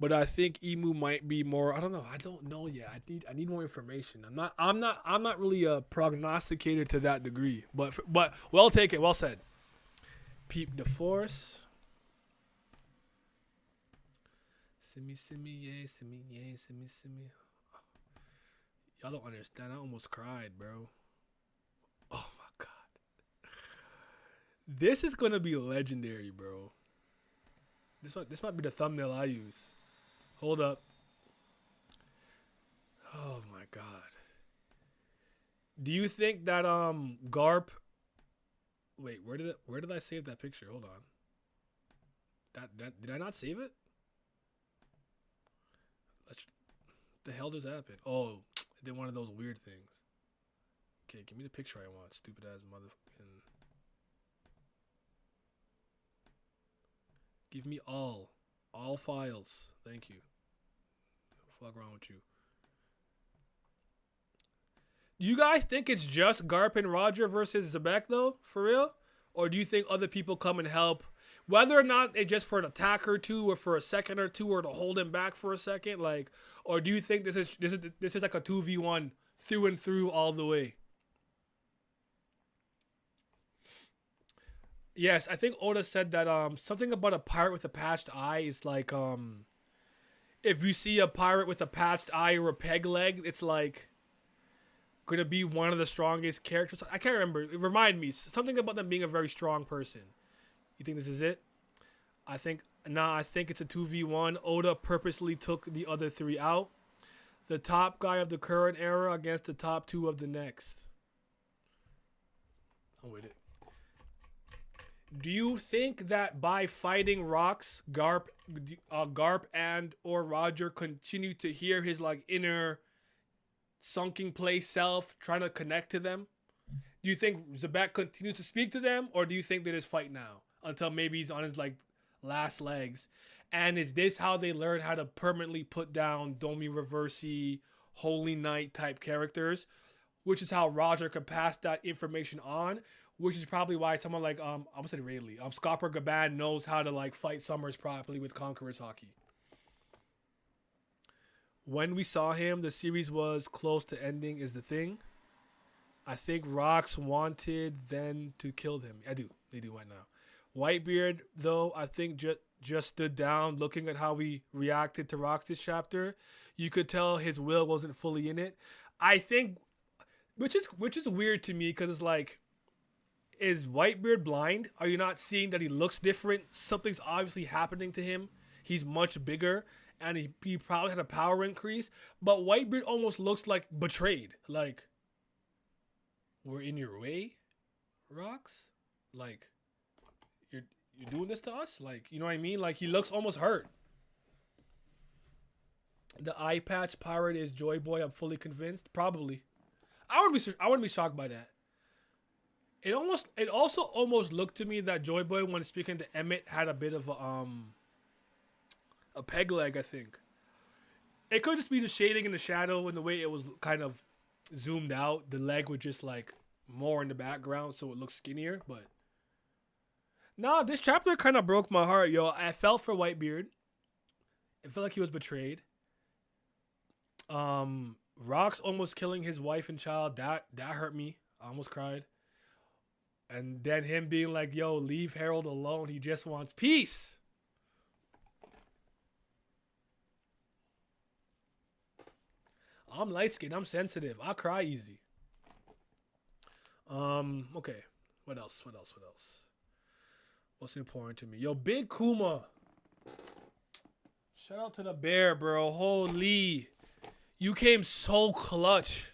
But I think Emu might be more. I don't know. I don't know yet. I need more information. I'm not really a prognosticator to that degree. But well taken. Well said. Peep the force. Simi, yeah, simi. Y'all don't understand. I almost cried, bro. Oh my god. This is gonna be legendary, bro. This might be the thumbnail I use. Hold up. Oh my god. Do you think that Garp? Wait, where did I save that picture? Hold on. That did I not save it? The hell does happen? Oh, I did one of those weird things. Okay, give me the picture I want. Stupid ass motherfucking. Give me all files. Thank you. What the fuck wrong with you? You guys think it's just Garp and Roger versus Xebec though, for real? Or do you think other people come and help? Whether or not it's just for an attack or two, or for a second or two, or to hold him back for a second, like, or do you think this is like a 2v1 through and through all the way? Yes, I think Oda said that something about a pirate with a patched eye is like if you see a pirate with a patched eye or a peg leg, it's like gonna be one of the strongest characters. I can't remember. It remind me something about them being a very strong person. You think this is it? I think I think it's a 2v1. Oda purposely took the other three out. The top guy of the current era against the top two of the next. I'm with it. Do you think that by fighting Rocks, Garp and or Roger continue to hear his like inner sunken place self trying to connect to them? Do you think Xebec continues to speak to them, or do you think they just fight now until maybe he's on his like last legs? And is this how they learn how to permanently put down Domi Reversi, Holy Knight type characters? Which is how Roger could pass that information on. Which is probably why someone like I'm gonna say Rayleigh, Scopper Gaban knows how to like fight Summers properly with Conqueror's Hockey. When we saw him, the series was close to ending. Is the thing. I think Rox wanted then to kill him. I do. They do right now. Whitebeard, though, I think just stood down looking at how we reacted to Rox this chapter. You could tell his will wasn't fully in it. I think, which is weird to me because it's like, is Whitebeard blind? Are you not seeing that he looks different? Something's obviously happening to him. He's much bigger, and he probably had a power increase. But Whitebeard almost looks like betrayed. Like, we're in your way, Rox? Like, you're doing this to us? Like, you know what I mean? Like, he looks almost hurt. The eye patch pirate is Joy Boy. I'm fully convinced. Probably. I wouldn't be shocked by that. It also almost looked to me that Joy Boy, when speaking to Emmett, had a bit of a peg leg. I think it could just be the shading in the shadow and the way it was kind of zoomed out. The leg was just like more in the background, so it looks skinnier. But nah, this chapter kind of broke my heart, yo. I felt for Whitebeard. It felt like he was betrayed. Rox almost killing his wife and child. That hurt me. I almost cried. And then him being like, yo, leave Harold alone. He just wants peace. I'm light skinned. I'm sensitive. I cry easy. Okay. What else? What's important to me? Yo, Big Kuma. Shout out to the bear, bro. Holy. You came so clutch.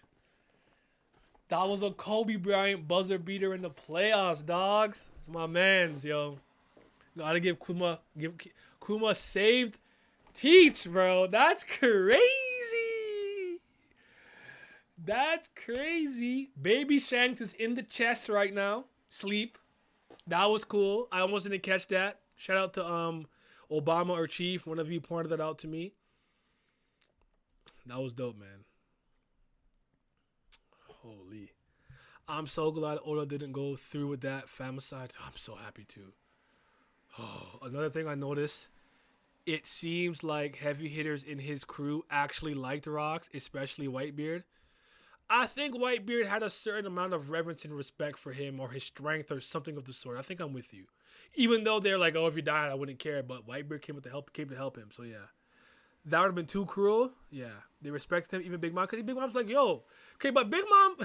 That was a Kobe Bryant buzzer beater in the playoffs, dog. It's my man's, yo. Gotta give Kuma saved teach, bro. That's crazy. That's crazy. Baby Shanks is in the chest right now. Sleep. That was cool. I almost didn't catch that. Shout out to Obama or Chief. One of you pointed that out to me. That was dope, man. Holy. I'm so glad Oda didn't go through with that famicide. I'm so happy too. Oh, another thing I noticed, it seems like heavy hitters in his crew actually liked Rocks, especially Whitebeard. I think Whitebeard had a certain amount of reverence and respect for him or his strength or something of the sort. I think I'm with you. Even though they're like, oh, if you died, I wouldn't care. But Whitebeard came to help him. So yeah. That would have been too cruel. Yeah. They respected him, even Big Mom. Because Big Mom's like, yo. Okay, but Big Mom,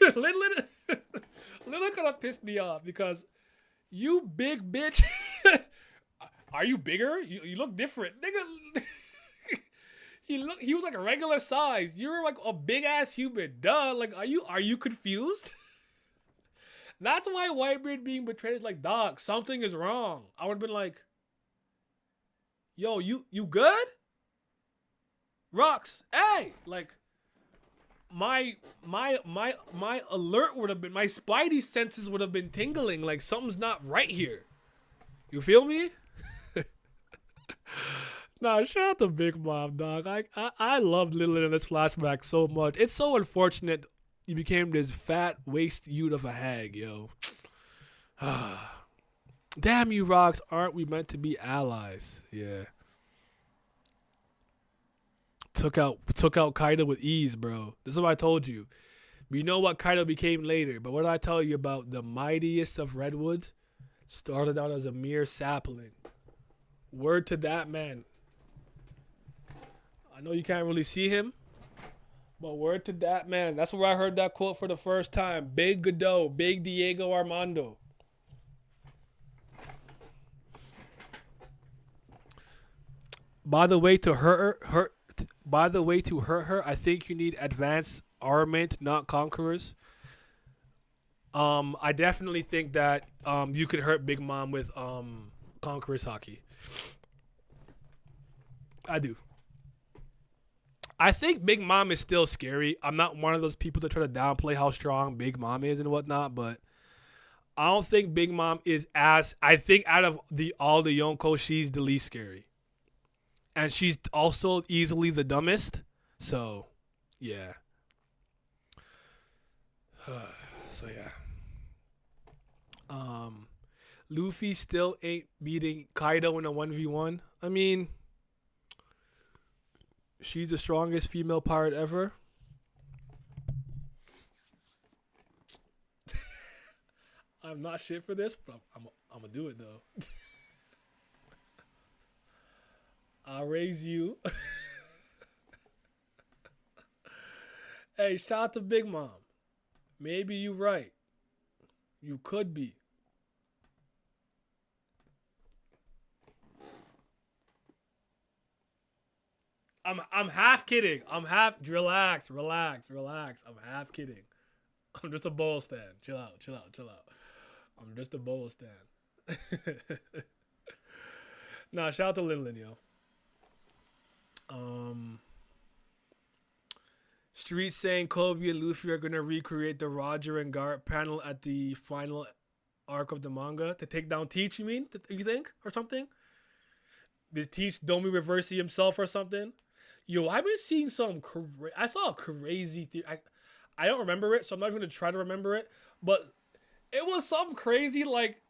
Little kind of pissed me off because you big bitch. Are you bigger? You look different. Nigga. He was like a regular size. You're like a big ass human. Duh. Like, are you confused? That's why Whitebeard being betrayed is like, dog, something is wrong. I would have been like, yo, you good? Rocks, hey, like my alert would have been, my spidey senses would have been tingling. Like something's not right here. You feel me? Nah, shout out to Big Mom, dog. I loved Little in this flashback so much. It's so unfortunate You became this fat waste youth of a hag, yo. Damn you, Rocks. Aren't we meant to be allies? Yeah. Took out Kaido with ease, bro. This is what I told you. We know what Kaido became later, but what did I tell you about the mightiest of redwoods? Started out as a mere sapling. Word to that man. I know you can't really see him, but word to that man. That's where I heard that quote for the first time. Big Godot, Big Diego Armando. By the way, to hurt her, I think you need advanced armament, not conquerors. I definitely think that you could hurt Big Mom with conquerors hockey. I do. I think Big Mom is still scary. I'm not one of those people that try to downplay how strong Big Mom is and whatnot, but I don't think Big Mom is as. I think out of all the Yonko, she's the least scary, and she's also easily the dumbest. So, yeah. So yeah. Luffy still ain't beating Kaido in a 1v1. I mean, she's the strongest female pirate ever. I'm not shit for this, but I'm gonna do it though. I'll raise you. Hey, shout out to Big Mom. Maybe you right. You could be. I'm half kidding. I'm half relax. I'm half kidding. I'm just a bowl stand. Chill out. I'm just a bowl stand. Nah, shout out to Linlin, yo. Street saying Kobe and Luffy are gonna recreate the Roger and Garp panel at the final arc of the manga to take down Teach. You mean? You think or something? Did Teach Domi reversing himself or something? Yo, I've been seeing some. I saw a crazy theory. I don't remember it, so I'm not even gonna try to remember it. But it was some crazy like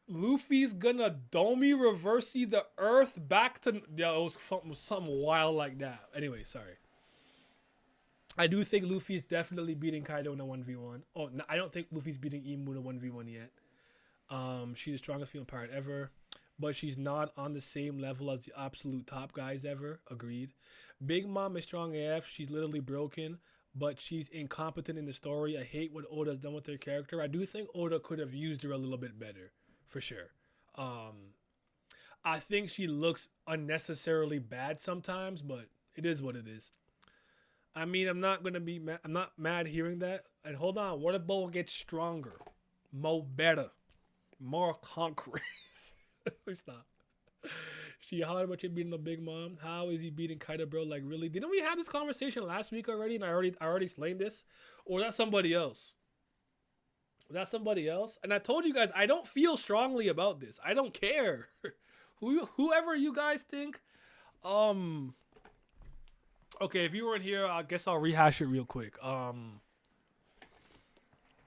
Luffy's gonna Domi reverse the Earth back to. Yeah, it was something wild like that. Anyway, sorry. I do think Luffy is definitely beating Kaido in a 1v1. Oh, no, I don't think Luffy's beating Imu in a 1v1 yet. She's the strongest female pirate ever, but she's not on the same level as the absolute top guys ever. Agreed. Big Mom is strong AF. She's literally broken, but she's incompetent in the story. I hate what Oda's done with her character. I do think Oda could have used her a little bit better, for sure. I think she looks unnecessarily bad sometimes, but it is what it is. I mean, I'm not mad hearing that. And hold on, what if Bo gets stronger, more better, more concrete? Stop. She hard about you beating the Big Mom. How is he beating Kaido, bro? Like, really? Didn't we have this conversation last week already? And I already explained this, or that's somebody else. That's somebody else. And I told you guys, I don't feel strongly about this. I don't care. Whoever you guys think. Okay, if you weren't here, I guess I'll rehash it real quick.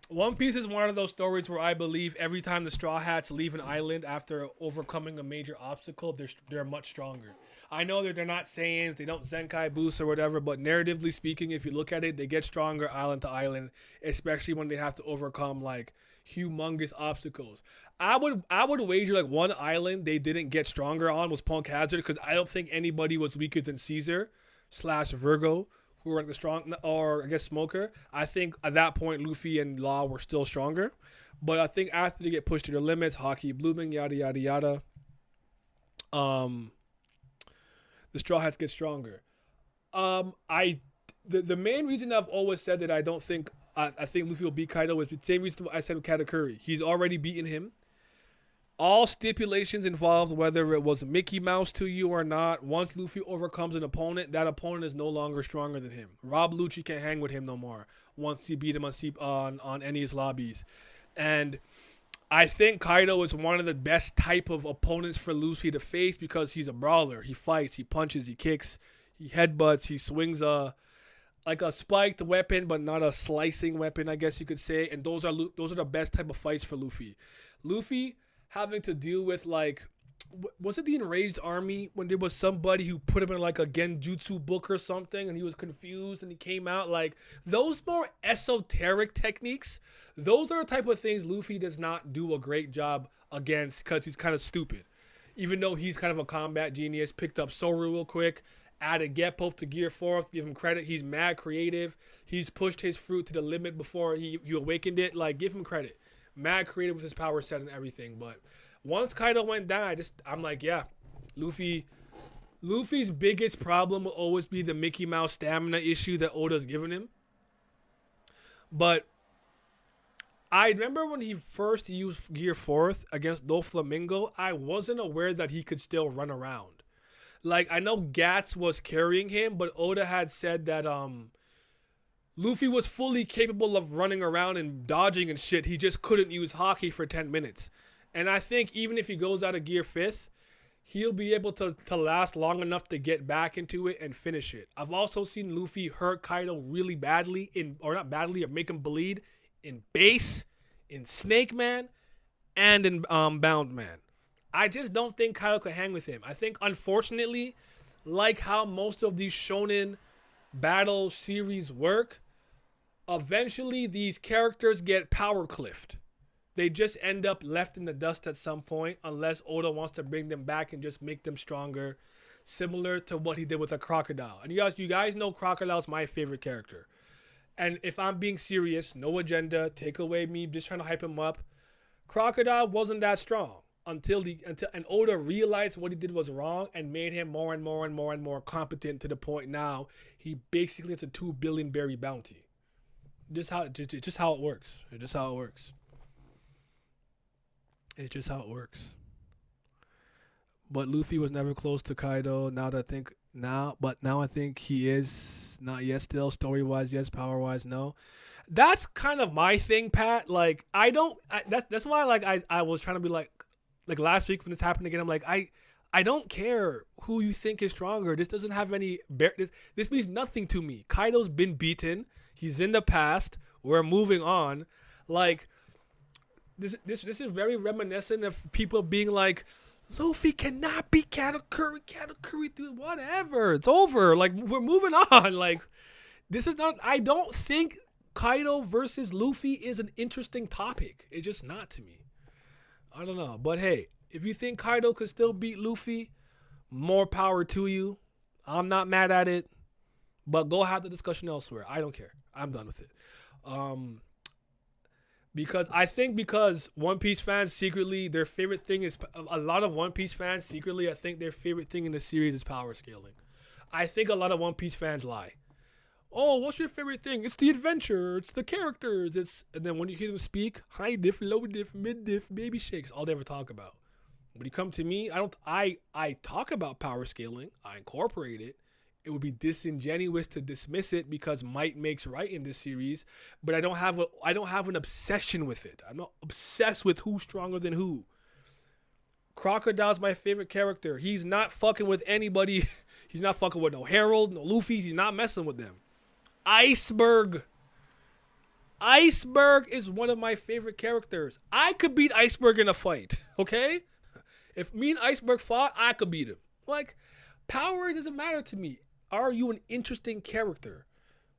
One Piece is one of those stories where I believe every time the Straw Hats leave an island after overcoming a major obstacle, they're much stronger. I know that they're not Saiyans, they don't Zenkai boost or whatever, but narratively speaking, if you look at it, they get stronger island to island, especially when they have to overcome like humongous obstacles. I would wager like one island they didn't get stronger on was Punk Hazard, because I don't think anybody was weaker than Caesar / Virgo, who were like the strong, or I guess Smoker. I think at that point Luffy and Law were still stronger, but I think after they get pushed to their limits, Hockey blooming, yada yada yada. The Straw Hats get stronger. The main reason I've always said that I think Luffy will beat Kaido is the same reason I said with Katakuri. He's already beaten him. All stipulations involved, whether it was Mickey Mouse to you or not, once Luffy overcomes an opponent, that opponent is no longer stronger than him. Rob Lucci can't hang with him no more once he beat him on Enies lobbies. And I think Kaido is one of the best type of opponents for Luffy to face because he's a brawler. He fights, he punches, he kicks, he headbutts, he swings like a spiked weapon, but not a slicing weapon, I guess you could say. And those are the best type of fights for Luffy. Luffy having to deal with like, was it the Enraged Army when there was somebody who put him in like a genjutsu book or something, and he was confused and he came out like those more esoteric techniques. Those are the type of things Luffy does not do a great job against because he's kind of stupid. Even though he's kind of a combat genius, picked up Soru real quick, added Geppo to Gear 4, give him credit. He's mad creative. He's pushed his fruit to the limit before he awakened it. Like, give him credit. Mad creative with his power set and everything. But once Kaido went down, I'm like, yeah, Luffy's biggest problem will always be the Mickey Mouse stamina issue that Oda's given him. But I remember when he first used Gear 4 against Doflamingo, I wasn't aware that he could still run around. Like, I know Gats was carrying him, but Oda had said that Luffy was fully capable of running around and dodging and shit. He just couldn't use Haki for 10 minutes. And I think even if he goes out of Gear 5th, he'll be able to last long enough to get back into it and finish it. I've also seen Luffy hurt Kaido really badly, or make him bleed in Base, in Snake Man, and in Bound Man. I just don't think Kaido could hang with him. I think, unfortunately, like how most of these shonen battle series work, eventually these characters get power cliffed. They just end up left in the dust at some point unless Oda wants to bring them back and just make them stronger, similar to what he did with a Crocodile. And you guys know Crocodile's my favorite character. And if I'm being serious, no agenda, take away me just trying to hype him up. Crocodile wasn't that strong until Oda realized what he did was wrong and made him more and more competent to the point now he basically has a 2 billion berry bounty. Just how it works. It's just how it works. But Luffy was never close to Kaido. Now I think he is. Not yet still. Story-wise, yes. Power-wise, no. That's kind of my thing, Pat. Like, that's why, like, I was trying to be like last week when this happened again, I'm like, I don't care who you think is stronger. This doesn't have any, this means nothing to me. Kaido's been beaten. He's in the past. We're moving on. Like, this is very reminiscent of people being like, Luffy cannot beat Katakuri, dude, whatever. It's over. Like, we're moving on. Like, this is not, I don't think Kaido versus Luffy is an interesting topic. It's just not to me. I don't know. But hey, if you think Kaido could still beat Luffy, more power to you. I'm not mad at it. But go have the discussion elsewhere. I don't care. I'm done with it. Because One Piece fans secretly, their favorite thing is, a lot of One Piece fans secretly, I think their favorite thing in the series is power scaling. I think a lot of One Piece fans lie. Oh, what's your favorite thing? It's the adventure. It's the characters. And then when you hear them speak, high diff, low diff, mid diff, baby shakes, all they ever talk about. When you come to me, I talk about power scaling. I incorporate it. It would be disingenuous to dismiss it because might makes right in this series, but I don't have an obsession with it. I'm not obsessed with who's stronger than who. Crocodile's my favorite character. He's not fucking with anybody. He's not fucking with no Herald, no Luffy. He's not messing with them. Iceberg is one of my favorite characters. I could beat Iceberg in a fight, okay? If me and Iceberg fought, I could beat him. Like, power doesn't matter to me. Are you an interesting character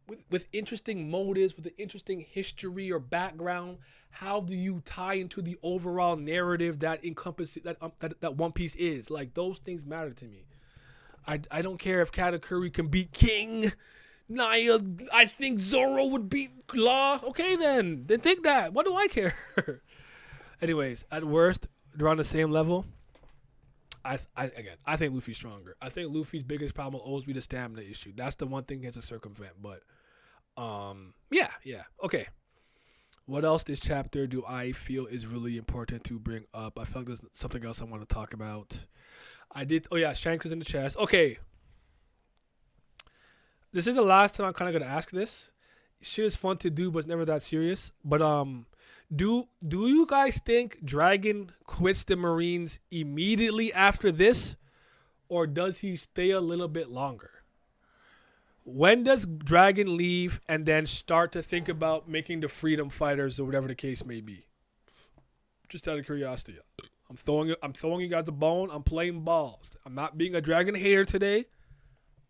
with interesting motives, with an interesting history or background? How do you tie into the overall narrative that encompasses that One Piece is? Like, those things matter to me. I don't care if Katakuri can beat King. Naya, I think Zoro would beat Law. Okay, then think that. What do I care? Anyways, at worst, they're on the same level. I think Luffy's stronger. I think Luffy's biggest problem will always be the stamina issue. That's the one thing he has to circumvent. But, yeah. Okay. What else this chapter do I feel is really important to bring up? I feel like there's something else I want to talk about. Shanks is in the chest. Okay. This is the last time I'm kind of going to ask this. Shit is fun to do, but it's never that serious. But, Do you guys think Dragon quits the Marines immediately after this, or does he stay a little bit longer? When does Dragon leave and then start to think about making the freedom fighters or whatever the case may be? Just out of curiosity. I'm throwing you guys a bone. I'm playing balls. I'm not being a Dragon hater today.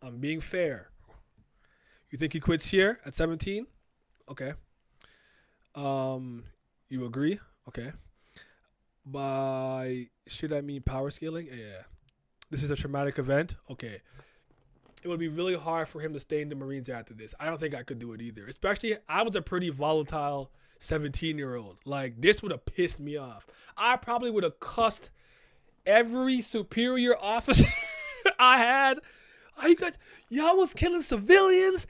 I'm being fair. You think he quits here at 17? Okay. You agree? Okay. By should I mean power scaling? Yeah. This is a traumatic event. Okay. It would be really hard for him to stay in the Marines after this. I don't think I could do it either. Especially, I was a pretty volatile 17-year-old. Like, this would have pissed me off. I probably would have cussed every superior officer I had. Oh, you guys, y'all was killing civilians.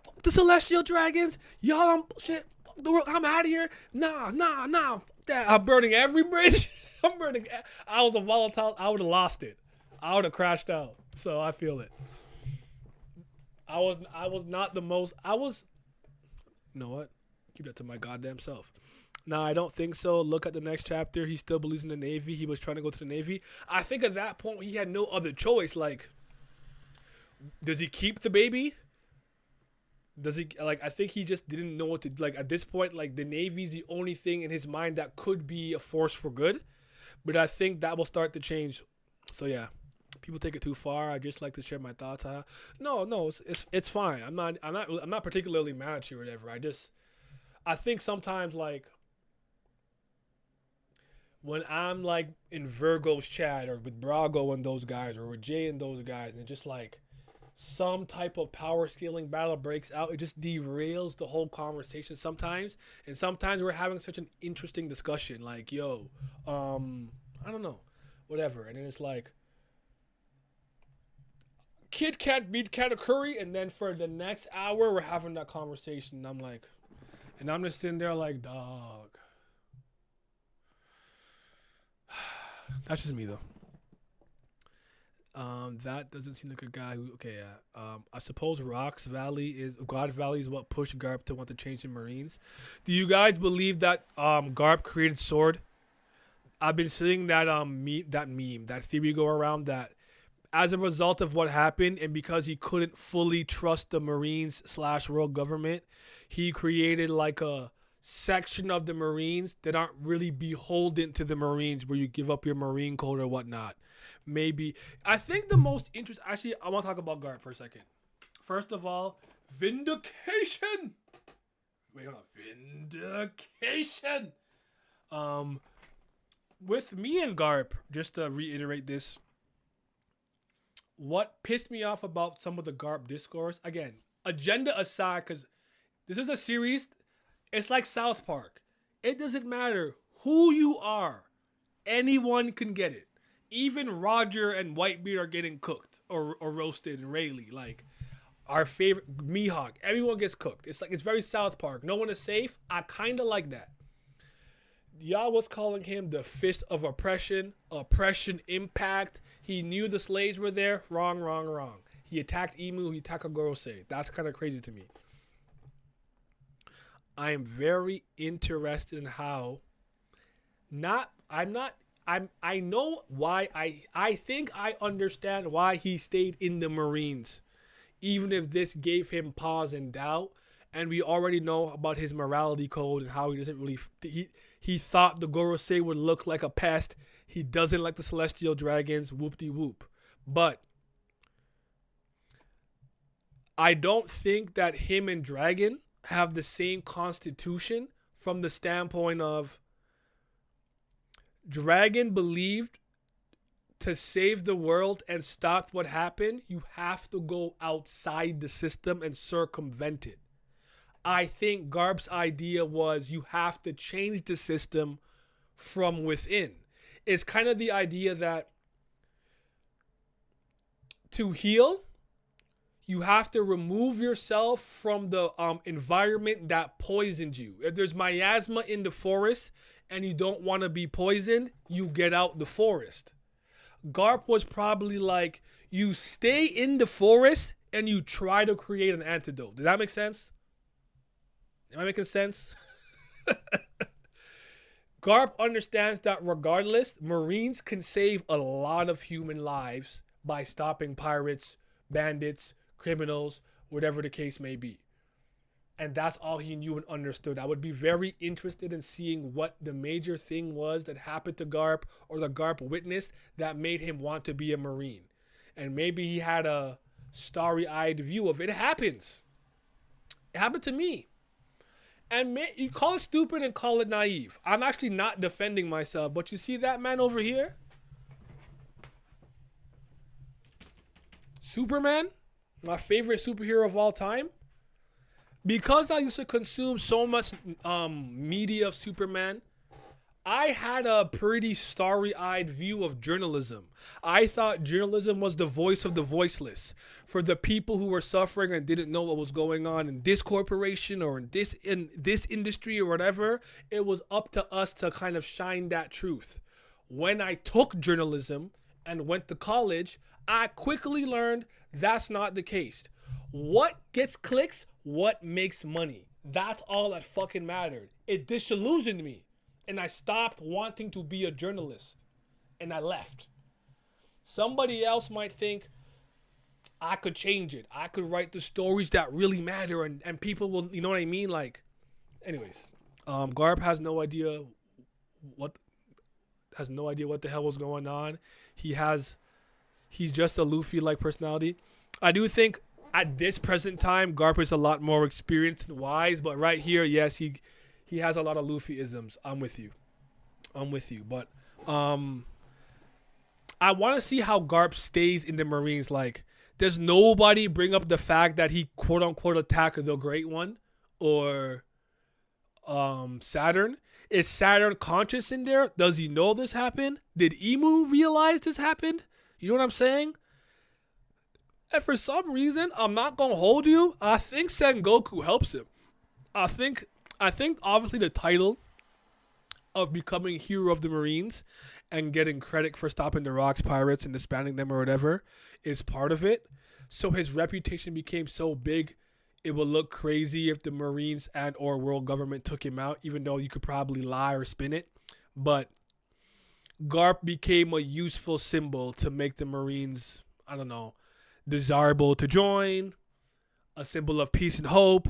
Fuck the Celestial Dragons. Y'all, shit. Fuck the world. I'm out of here. Nah. I'm burning every bridge. I'm burning. I was a volatile. I would have lost it. I would have crashed out. So I feel it. I was not the most. You know what? Keep that to my goddamn self. No, I don't think so. Look at the next chapter. He still believes in the Navy. He was trying to go to the Navy. I think at that point he had no other choice. Like, does he keep the baby? Does he, like, I think he just didn't know what to, like, at this point, like, the Navy's the only thing in his mind that could be a force for good. But I think that will start to change. So, yeah. People take it too far. I just like to share my thoughts. No, it's fine. I'm not particularly mad at you or whatever. I think sometimes, like, when I'm like in Virgo's chat or with Brago and those guys or with Jay and those guys, and just like some type of power scaling battle breaks out, it just derails the whole conversation sometimes. And sometimes we're having such an interesting discussion, like, yo, I don't know, whatever. And then it's like, Kid Kat beat Katakuri, and then for the next hour we're having that conversation. And I'm like, and I'm just sitting there like, dog. That's just me though. That doesn't seem like a guy who. Okay, yeah. I suppose God Valley is what pushed Garp to want to change the Marines. Do you guys believe that Garp created Sword? I've been seeing that that theory go around that as a result of what happened and because he couldn't fully trust the Marines / world government, he created like a section of the Marines that aren't really beholden to the Marines, where you give up your Marine code or whatnot. Maybe. I think the most interesting... Actually, I want to talk about Garp for a second. First of all, Vindication! Wait, hold on. Vindication! With me and Garp, just to reiterate this, what pissed me off about some of the Garp discourse, again, agenda aside, because this is a series, it's like South Park. It doesn't matter who you are. Anyone can get it. Even Roger and Whitebeard are getting cooked or roasted and Rayleigh. Like, our favorite, Mihawk. Everyone gets cooked. It's like, it's very South Park. No one is safe. I kind of like that. Y'all was calling him the fist of oppression impact. He knew the slaves were there. Wrong. He attacked Emu. He attacked Ogorose. That's kind of crazy to me. I am very interested in how I know why I think I understand why he stayed in the Marines, even if this gave him pause and doubt. And we already know about his morality code and how he doesn't really he thought the Gorosei would look like a pest. He doesn't like the Celestial Dragons. Whoop-de-whoop. But I don't think that him and Dragon have the same constitution, from the standpoint of Dragon believed to save the world and stop what happened, you have to go outside the system and circumvent it. I think Garp's idea was you have to change the system from within. It's kind of the idea that to heal, you have to remove yourself from the environment that poisoned you. If there's miasma in the forest and you don't want to be poisoned, you get out the forest. Garp was probably like, you stay in the forest and you try to create an antidote. Did that make sense? Am I making sense? Garp understands that regardless, Marines can save a lot of human lives by stopping pirates, bandits, criminals, whatever the case may be. And that's all he knew and understood. I would be very interested in seeing what the major thing was that happened to Garp or the Garp witnessed that made him want to be a Marine. And maybe he had a starry-eyed view of it. It happens. It happened to me. And you call it stupid and call it naive. I'm actually not defending myself, but you see that man over here? Superman, my favorite superhero of all time. Because I used to consume so much media of Superman, I had a pretty starry-eyed view of journalism. I thought journalism was the voice of the voiceless. For the people who were suffering and didn't know what was going on in this corporation or in this industry or whatever, it was up to us to kind of shine that truth. When I took journalism and went to college, I quickly learned that's not the case. What gets clicks? What makes money? That's all that fucking mattered. It disillusioned me. And I stopped wanting to be a journalist. And I left. Somebody else might think I could change it. I could write the stories that really matter and people will, you know what I mean? Like, anyways. Garp has no idea what the hell was going on. He's just a Luffy-like personality. I do think at this present time, Garp is a lot more experienced and wise, but right here, yes, he has a lot of Luffy-isms. I'm with you. But I want to see how Garp stays in the Marines. Like, does nobody bring up the fact that he quote-unquote attacked the Great One or Saturn? Is Saturn conscious in there? Does he know this happened? Did Emu realize this happened? You know what I'm saying? And for some reason, I'm not gonna hold you. I think Sengoku helps him. I think obviously the title of becoming hero of the Marines and getting credit for stopping the Rocks pirates and disbanding them or whatever is part of it. So his reputation became so big, it would look crazy if the Marines and or world government took him out, even though you could probably lie or spin it. But Garp became a useful symbol to make the Marines, I don't know, desirable to join, a symbol of peace and hope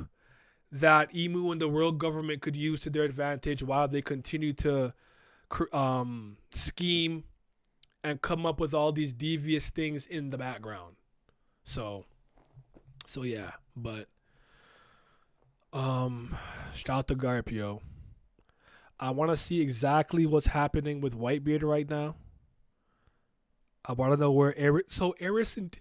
that Emu and the world government could use to their advantage while they continue to scheme and come up with all these devious things in the background. So yeah, but shout out to Garp, yo. I want to see exactly what's happening with Whitebeard right now. I want to know where Eris and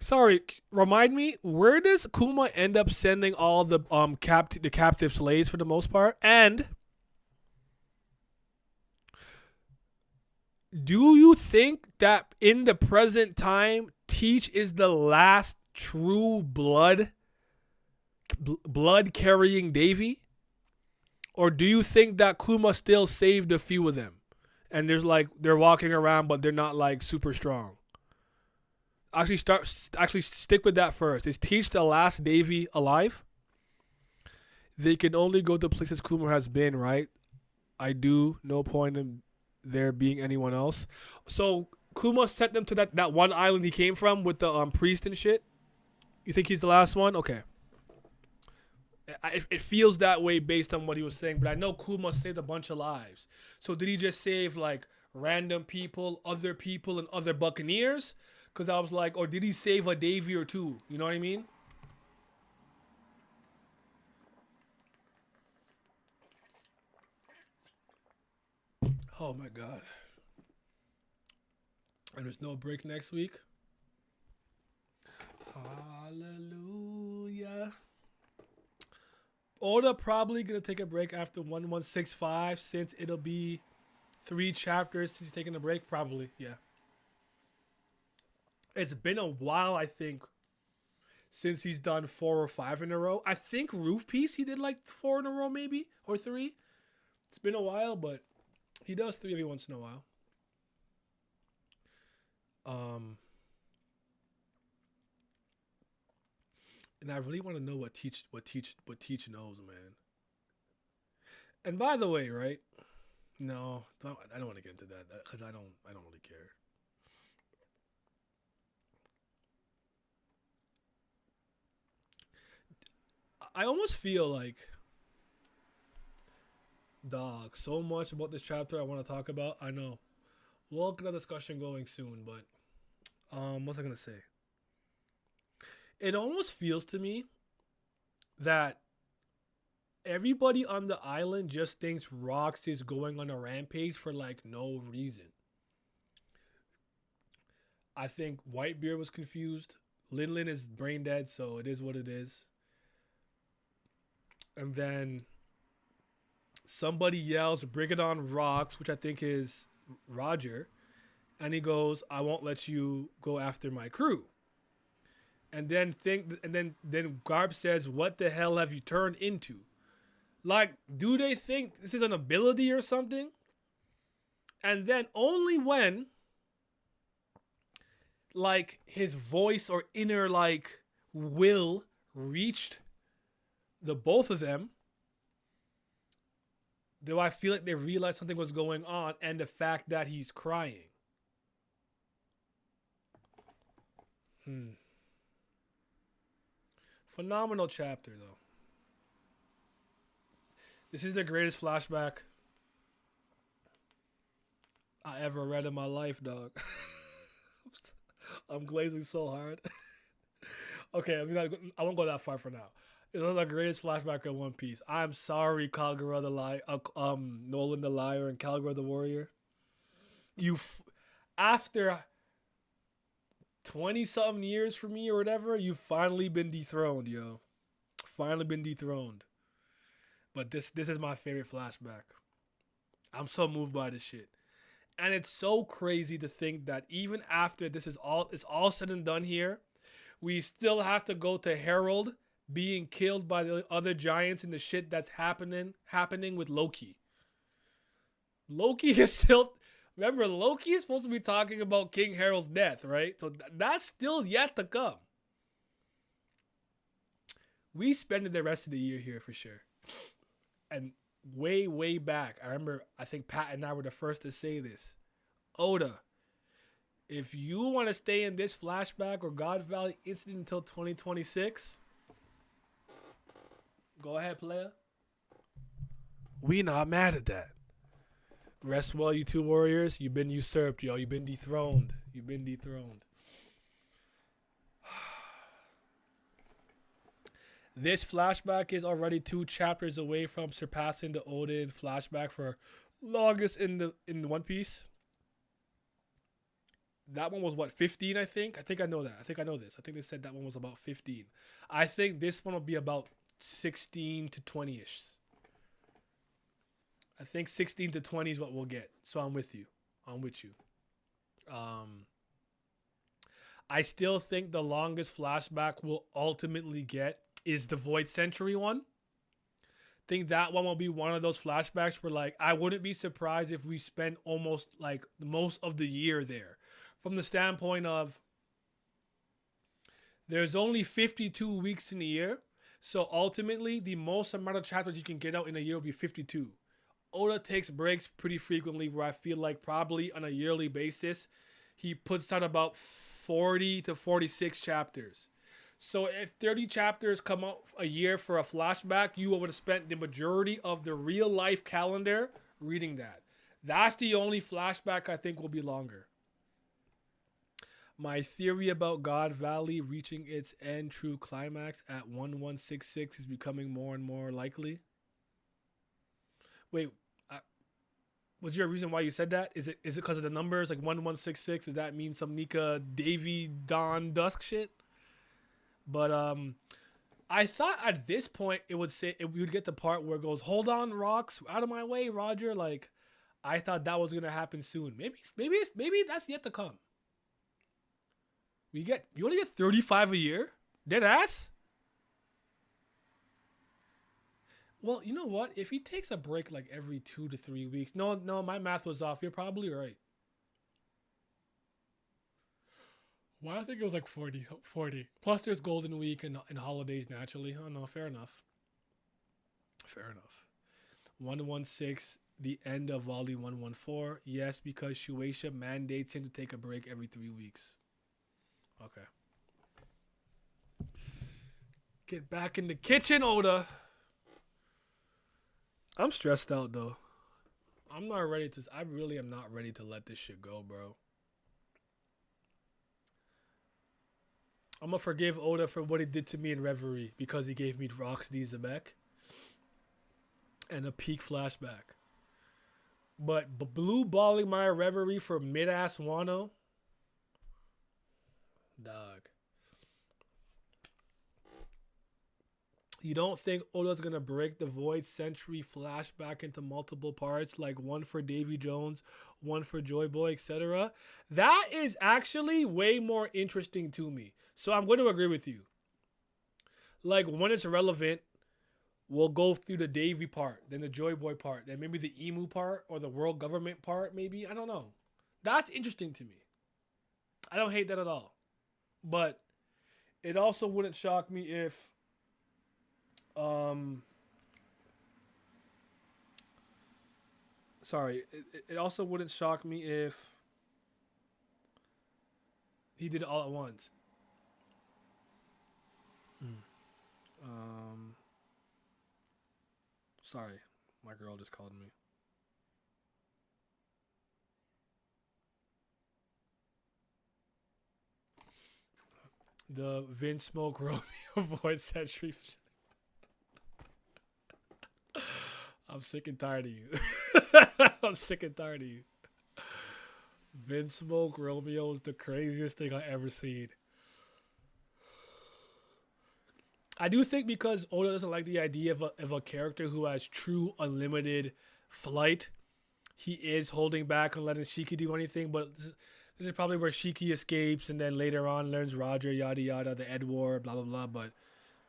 sorry, remind me, where does Kuma end up sending all the captive slaves for the most part? And do you think that in the present time, Teach is the last true blood carrying Davy? Or do you think that Kuma still saved a few of them? And they're walking around, but they're not like super strong. Actually stick with that first. Is Teach the last Davy alive? They can only go to places Kuma has been, right? I do. No point in there being anyone else. So Kuma sent them to that one island he came from with the priest and shit. You think he's the last one? Okay. It feels that way based on what he was saying, but I know Kuma saved a bunch of lives. So did he just save like random people, and other buccaneers? Because I was like, or did he save a Davy or two? You know what I mean? Oh my God. And there's no break next week. Hallelujah. Oda probably going to take a break after 1165 since it'll be 3 chapters since he's taking a break. Probably, yeah. It's been a while, I think, since he's done 4 or 5 in a row. I think Roof Piece, he did like 4 in a row maybe, or 3. It's been a while, but he does 3 every once in a while. And I really want to know what Teach knows, man. And by the way, right? No, I don't want to get into that because I don't really care. I almost feel like, dog, so much about this chapter I want to talk about. I know we'll get a discussion going soon, but what's I gonna say? It almost feels to me that everybody on the island just thinks Rox is going on a rampage for like no reason. I think Whitebeard was confused. Linlin is brain dead, so it is what it is. And then somebody yells, "Bring it on, Rox," which I think is Roger. And he goes, "I won't let you go after my crew." And then Garb says, "What the hell have you turned into?" Like, do they think this is an ability or something? And then only when like his voice or inner like will reached the both of them, do I feel like they realized something was going on, and the fact that he's crying. Phenomenal chapter though. This is the greatest flashback I ever read in my life, dog. I'm glazing so hard. Okay, I won't go that far for now. It's one of the greatest flashback in One Piece. I'm sorry, Kagura the Liar, Nolan the Liar, and Kagura the Warrior. After 20 something years for me or whatever, you've finally been dethroned, yo. Finally been dethroned. But this is my favorite flashback. I'm so moved by this shit. And it's so crazy to think that even after it's all said and done here, we still have to go to Harold being killed by the other giants and the shit that's happening with Loki. Loki is still, remember, Loki is supposed to be talking about King Harold's death, right? So that's still yet to come. We spend the rest of the year here for sure. And way back, I think Pat and I were the first to say this. Oda, if you want to stay in this flashback or God Valley incident until 2026, go ahead, player. We not mad at that. Rest well, you two warriors. You've been usurped, yo. You've been dethroned. This flashback is already 2 chapters away from surpassing the Odin flashback for longest in One Piece. That one was what, 15, I think? I know that. I think I know this. I think they said that one was about 15. I think this one will be about 16 to 20-ish. I think 16 to 20 is what we'll get. So I'm with you. I still think the longest flashback we'll ultimately get is the Void Century one. Think that one will be one of those flashbacks where, like, I wouldn't be surprised if we spend almost like most of the year there. From the standpoint of there's only 52 weeks in a year. So ultimately, the most amount of chapters you can get out in a year will be 52. Oda takes breaks pretty frequently where I feel like probably on a yearly basis, he puts out about 40 to 46 chapters. So if 30 chapters come out a year for a flashback, you would have spent the majority of the real life calendar reading that. That's the only flashback I think will be longer. My theory about God Valley reaching its end true climax at 1166 is becoming more and more likely. Wait, was there a reason why you said that? Is it because of the numbers, like 1166? Does that mean some Nika Davy Dawn Dusk shit? But I thought at this point we would get the part where it goes, "Hold on, Rox, out of my way, Roger." Like, I thought that was gonna happen soon. Maybe that's yet to come. You only get 35 a year? Dead ass? Well, you know what? If he takes a break like every 2 to 3 weeks. No, my math was off. You're probably right. Well, I think it was like 40. Plus there's Golden Week and holidays naturally. Oh no, fair enough. 116, the end of volume 114. Yes, because Shueisha mandates him to take a break every 3 weeks. Okay. Get back in the kitchen, Oda. I'm stressed out though. I'm not ready to. I really am not ready to let this shit go, bro. I'm gonna forgive Oda for what he did to me in Reverie because he gave me Rocks D Xebec and a peak flashback. But blue balling my Reverie for mid ass Wano, dog. You don't think Oda's gonna break the Void Century flashback into multiple parts, like one for Davy Jones, one for Joy Boy, etc.? That is actually way more interesting to me. So I'm going to agree with you. Like when it's relevant, we'll go through the Davy part, then the Joy Boy part, then maybe the Emu part or the world government part, maybe. I don't know. That's interesting to me. I don't hate that at all. But it also wouldn't shock me if it also wouldn't shock me if he did it all at once. Sorry, my girl just called me. The Vince Smoke Romeo voice century. I'm sick and tired of you. I'm sick and tired of you. Vince Smoke Romeo is the craziest thing I ever seen. I do think because Oda doesn't like the idea of a character who has true unlimited flight, he is holding back on letting Shiki do anything. But this is probably where Shiki escapes and then later on learns Roger, yada yada, the Ed War, blah blah blah. But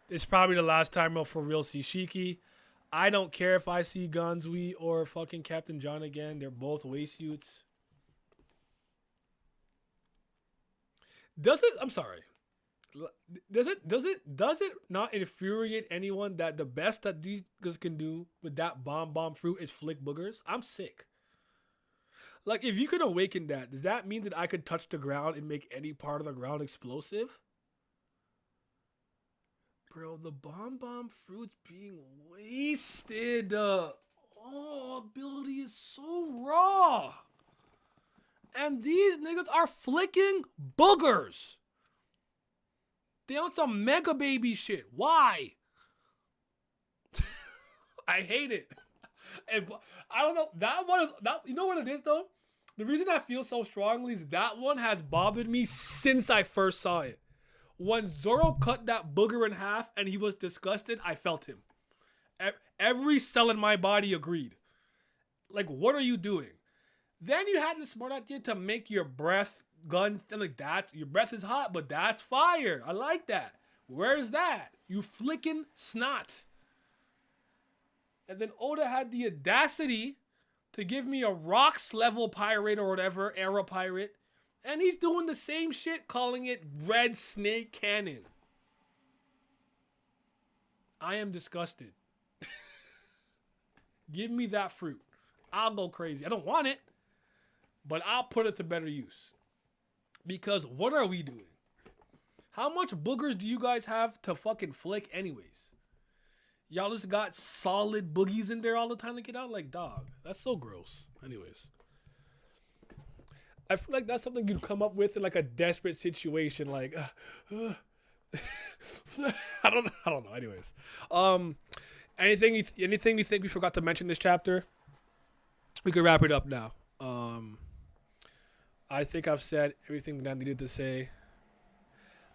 it's probably the last time we'll for real see Shiki. I don't care if I see Gonzui or fucking Captain John again. They're both waistsuits. Does it? I'm sorry. Does it not infuriate anyone that the best that these guys can do with that bomb fruit is flick boogers? I'm sick. Like if you can awaken that, does that mean that I could touch the ground and make any part of the ground explosive? Bro, the bomb fruit's being wasted. Ability is so raw. And these niggas are flicking boogers. They on some mega baby shit. Why? I hate it. And I don't know. That one is that. You know what it is though? The reason I feel so strongly is that one has bothered me since I first saw it. When Zoro cut that booger in half and he was disgusted, I felt him. Every cell in my body agreed. Like, what are you doing? Then you had the smart idea to make your breath gun and like that. Your breath is hot, but that's fire. I like that. Where's that? You flicking snot. And then Oda had the audacity to give me a rocks level pirate or whatever, era pirate. And he's doing the same shit, calling it Red Snake Cannon. I am disgusted. Give me that fruit. I'll go crazy. I don't want it, but I'll put it to better use. Because what are we doing? How much boogers do you guys have to fucking flick anyways? Y'all just got solid boogies in there all the time to get out? Like, dog, that's so gross. Anyways. I feel like that's something you'd come up with in like a desperate situation. Like, I don't know. Anyways. Anything you think we forgot to mention this chapter? We could wrap it up now. I think I've said everything that I needed to say.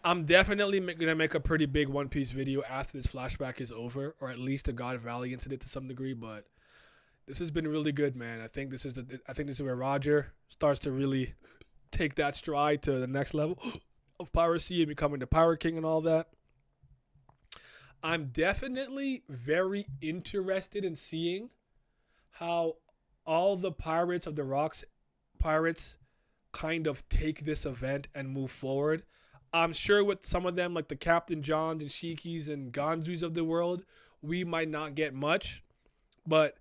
I'm definitely gonna make a pretty big One Piece video after this flashback is over, or at least the God Valley incident to some degree. But this has been really good, man. I think this is where Roger starts to really take that stride to the next level of piracy and becoming the Pirate King and all that. I'm definitely very interested in seeing how all the pirates of the Rocks pirates kind of take this event and move forward. I'm sure with some of them, like the Captain Johns and Shikis and Gonzus of the world, we might not get much. But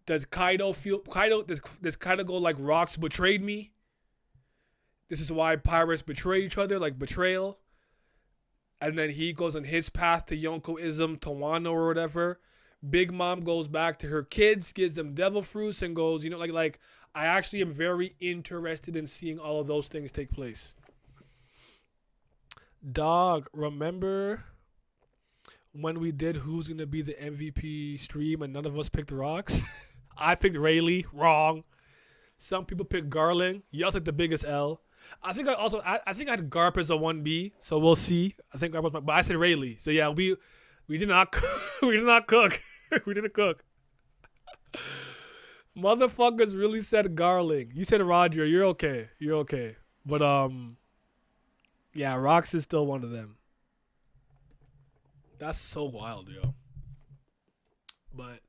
does Kaido does Kaido go like Rocks betrayed me? This is why pirates betray each other, like betrayal. and then he goes on his path to Yonkoism, Tawano or whatever. Big Mom goes back to her kids, gives them devil fruits, and goes, like I actually am very interested in seeing all of those things take place. Dog, remember when we did who's gonna be the MVP stream and none of us picked Rocks? I picked Rayleigh, wrong. Some people picked Garland. Y'all took the biggest L. I think I think I had Garp as a 1B, so we'll see. I think Garp was but I said Rayleigh. So yeah, we did not we did not cook. We didn't cook. Motherfuckers really said Garling. You said Roger. You're okay. You're okay. But yeah, Rox is still one of them. That's so wild, yo. But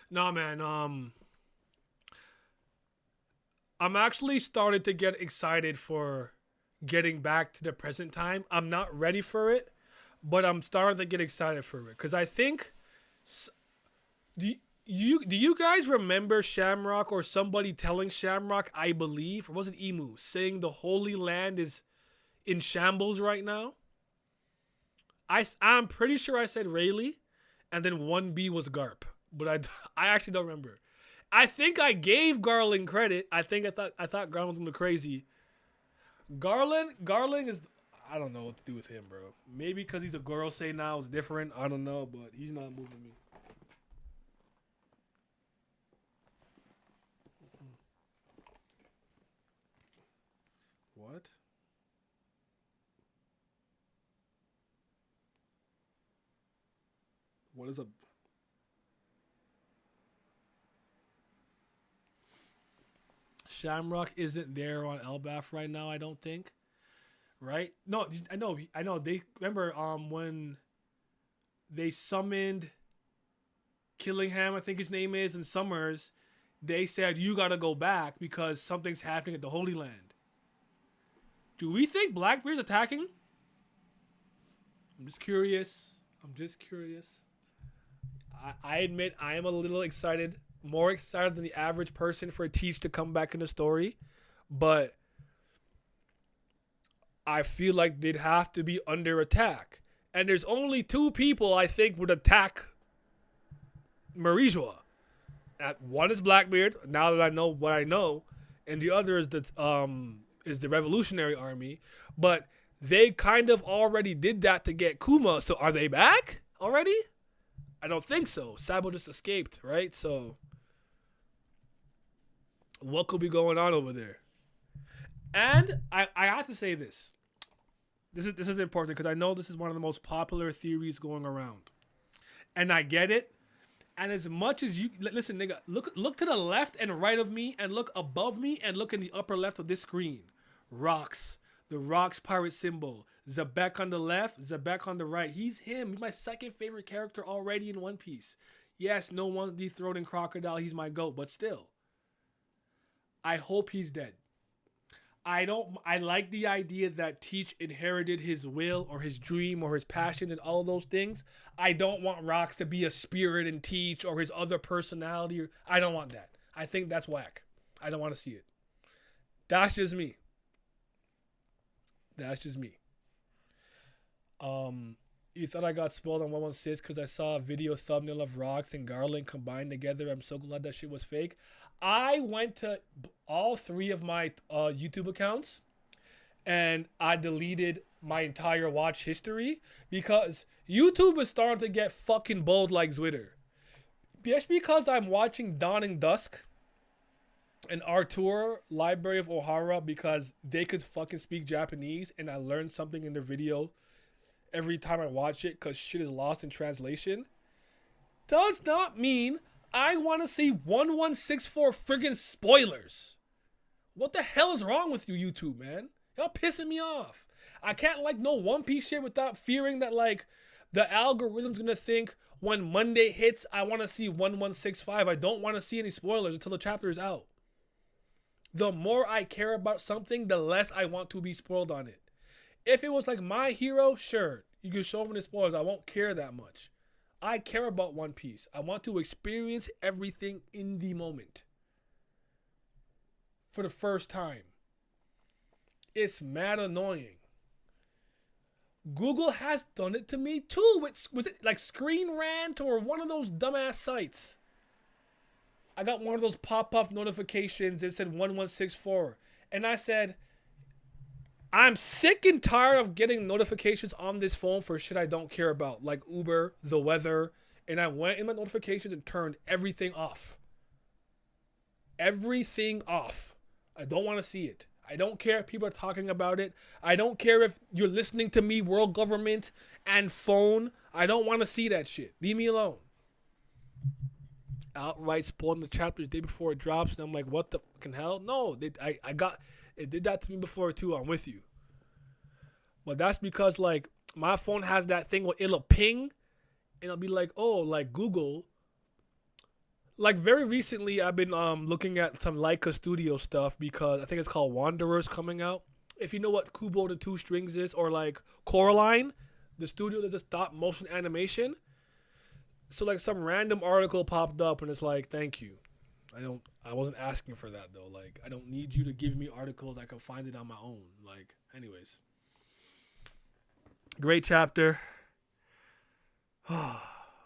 no, man. I'm actually starting to get excited for getting back to the present time. I'm not ready for it, but I'm starting to get excited for it because I think. Do you guys remember Shamrock or somebody telling Shamrock, I believe, or was it Emu, saying the Holy Land is in shambles right now? I'm pretty sure I said Rayleigh, and then 1B was Garp, but I actually don't remember. I think I gave Garland credit. I thought Garland was crazy. Garland is, I don't know what to do with him, bro. Maybe because he's a girl, say now is different. I don't know, but he's not moving me. What? What is a... Shamrock isn't there on Elbaf right now, I don't think. Right? No, I know. They remember when they summoned Killingham, I think his name is, and Summers, they said you gotta go back because something's happening at the Holy Land. Do we think Blackbeard's attacking? I'm just curious. I admit I am a little excited, more excited than the average person for Teach to come back in the story, but I feel like they'd have to be under attack. And there's only two people I think would attack Marijua. One is Blackbeard, now that I know what I know, and the other is the Revolutionary Army. But they kind of already did that to get Kuma, so are they back already? I don't think so. Sabo just escaped, right? So what could be going on over there? And I have to say this. This is important because I know this is one of the most popular theories going around. And I get it. And as much as you listen, nigga, look to the left and right of me and look above me and look in the upper left of this screen. Rocks. The Rocks pirate symbol. Xebec on the left, Xebec on the right. He's him. He's my second favorite character already in One Piece. Yes, no one's dethroning Crocodile. He's my GOAT, but still. I hope he's dead. I like the idea that Teach inherited his will or his dream or his passion and all of those things. I don't want Rocks to be a spirit in Teach or his other personality. I don't want that. I think that's whack. I don't want to see it. That's just me. You thought I got spoiled on 116 because I saw a video thumbnail of Rocks and Garland combined together. I'm so glad that shit was fake. I went to all three of my YouTube accounts and I deleted my entire watch history because YouTube is starting to get fucking bold like Twitter. Just because I'm watching Dawn and Dusk and Artur Library of Ohara because they could fucking speak Japanese and I learned something in their video every time I watch it because shit is lost in translation, does not mean I want to see 1164 friggin' spoilers. What the hell is wrong with you, YouTube, man? Y'all pissing me off. I can't like no One Piece shit without fearing that like the algorithm's gonna think when Monday hits, I want to see 1165. I don't want to see any spoilers until the chapter is out. The more I care about something, the less I want to be spoiled on it. If it was like My Hero, sure, you can show me the spoilers. I won't care that much. I care about One Piece. I want to experience everything in the moment. For the first time. It's mad annoying Google has done it to me too. With it like Screen Rant or one of those dumbass sites. I got one of those pop-up notifications that said 1164. And I said, I'm sick and tired of getting notifications on this phone for shit I don't care about, like Uber, the weather. And I went in my notifications and turned everything off. Everything off. I don't want to see it. I don't care if people are talking about it. I don't care if you're listening to me, world government, and phone. I don't want to see that shit. Leave me alone. Outright spoiling the chapter the day before it drops, and I'm like, what the fucking hell? No, it did that to me before too. I'm with you, but that's because like my phone has that thing where it'll ping, and it'll be like, oh, like Google. Like very recently, I've been looking at some Leica Studio stuff because I think it's called Wanderers coming out. If you know what Kubo the Two Strings is, or like Coraline, the studio that does stop motion animation. So like some random article popped up and it's like, thank you. I wasn't asking for that though. Like I don't need you to give me articles. I can find it on my own. Like anyways. Great chapter. I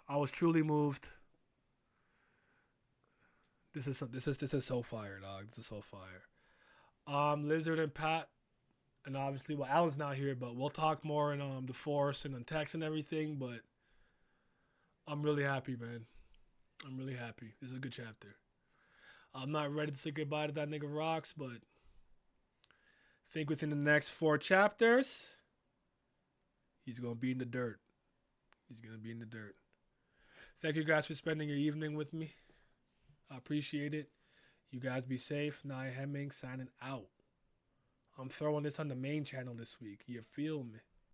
was truly moved. This is so fire, dog. This is so fire. Lizard and Pat, and obviously, well, Alan's not here, but we'll talk more in the Force and on text and everything. But I'm really happy, man. I'm really happy. This is a good chapter. I'm not ready to say goodbye to that nigga Rocks, but I think within the next 4 chapters, he's gonna be in the dirt. He's gonna be in the dirt. Thank you guys for spending your evening with me. I appreciate it. You guys be safe. Nia Hemming signing out. I'm throwing this on the main channel this week. You feel me?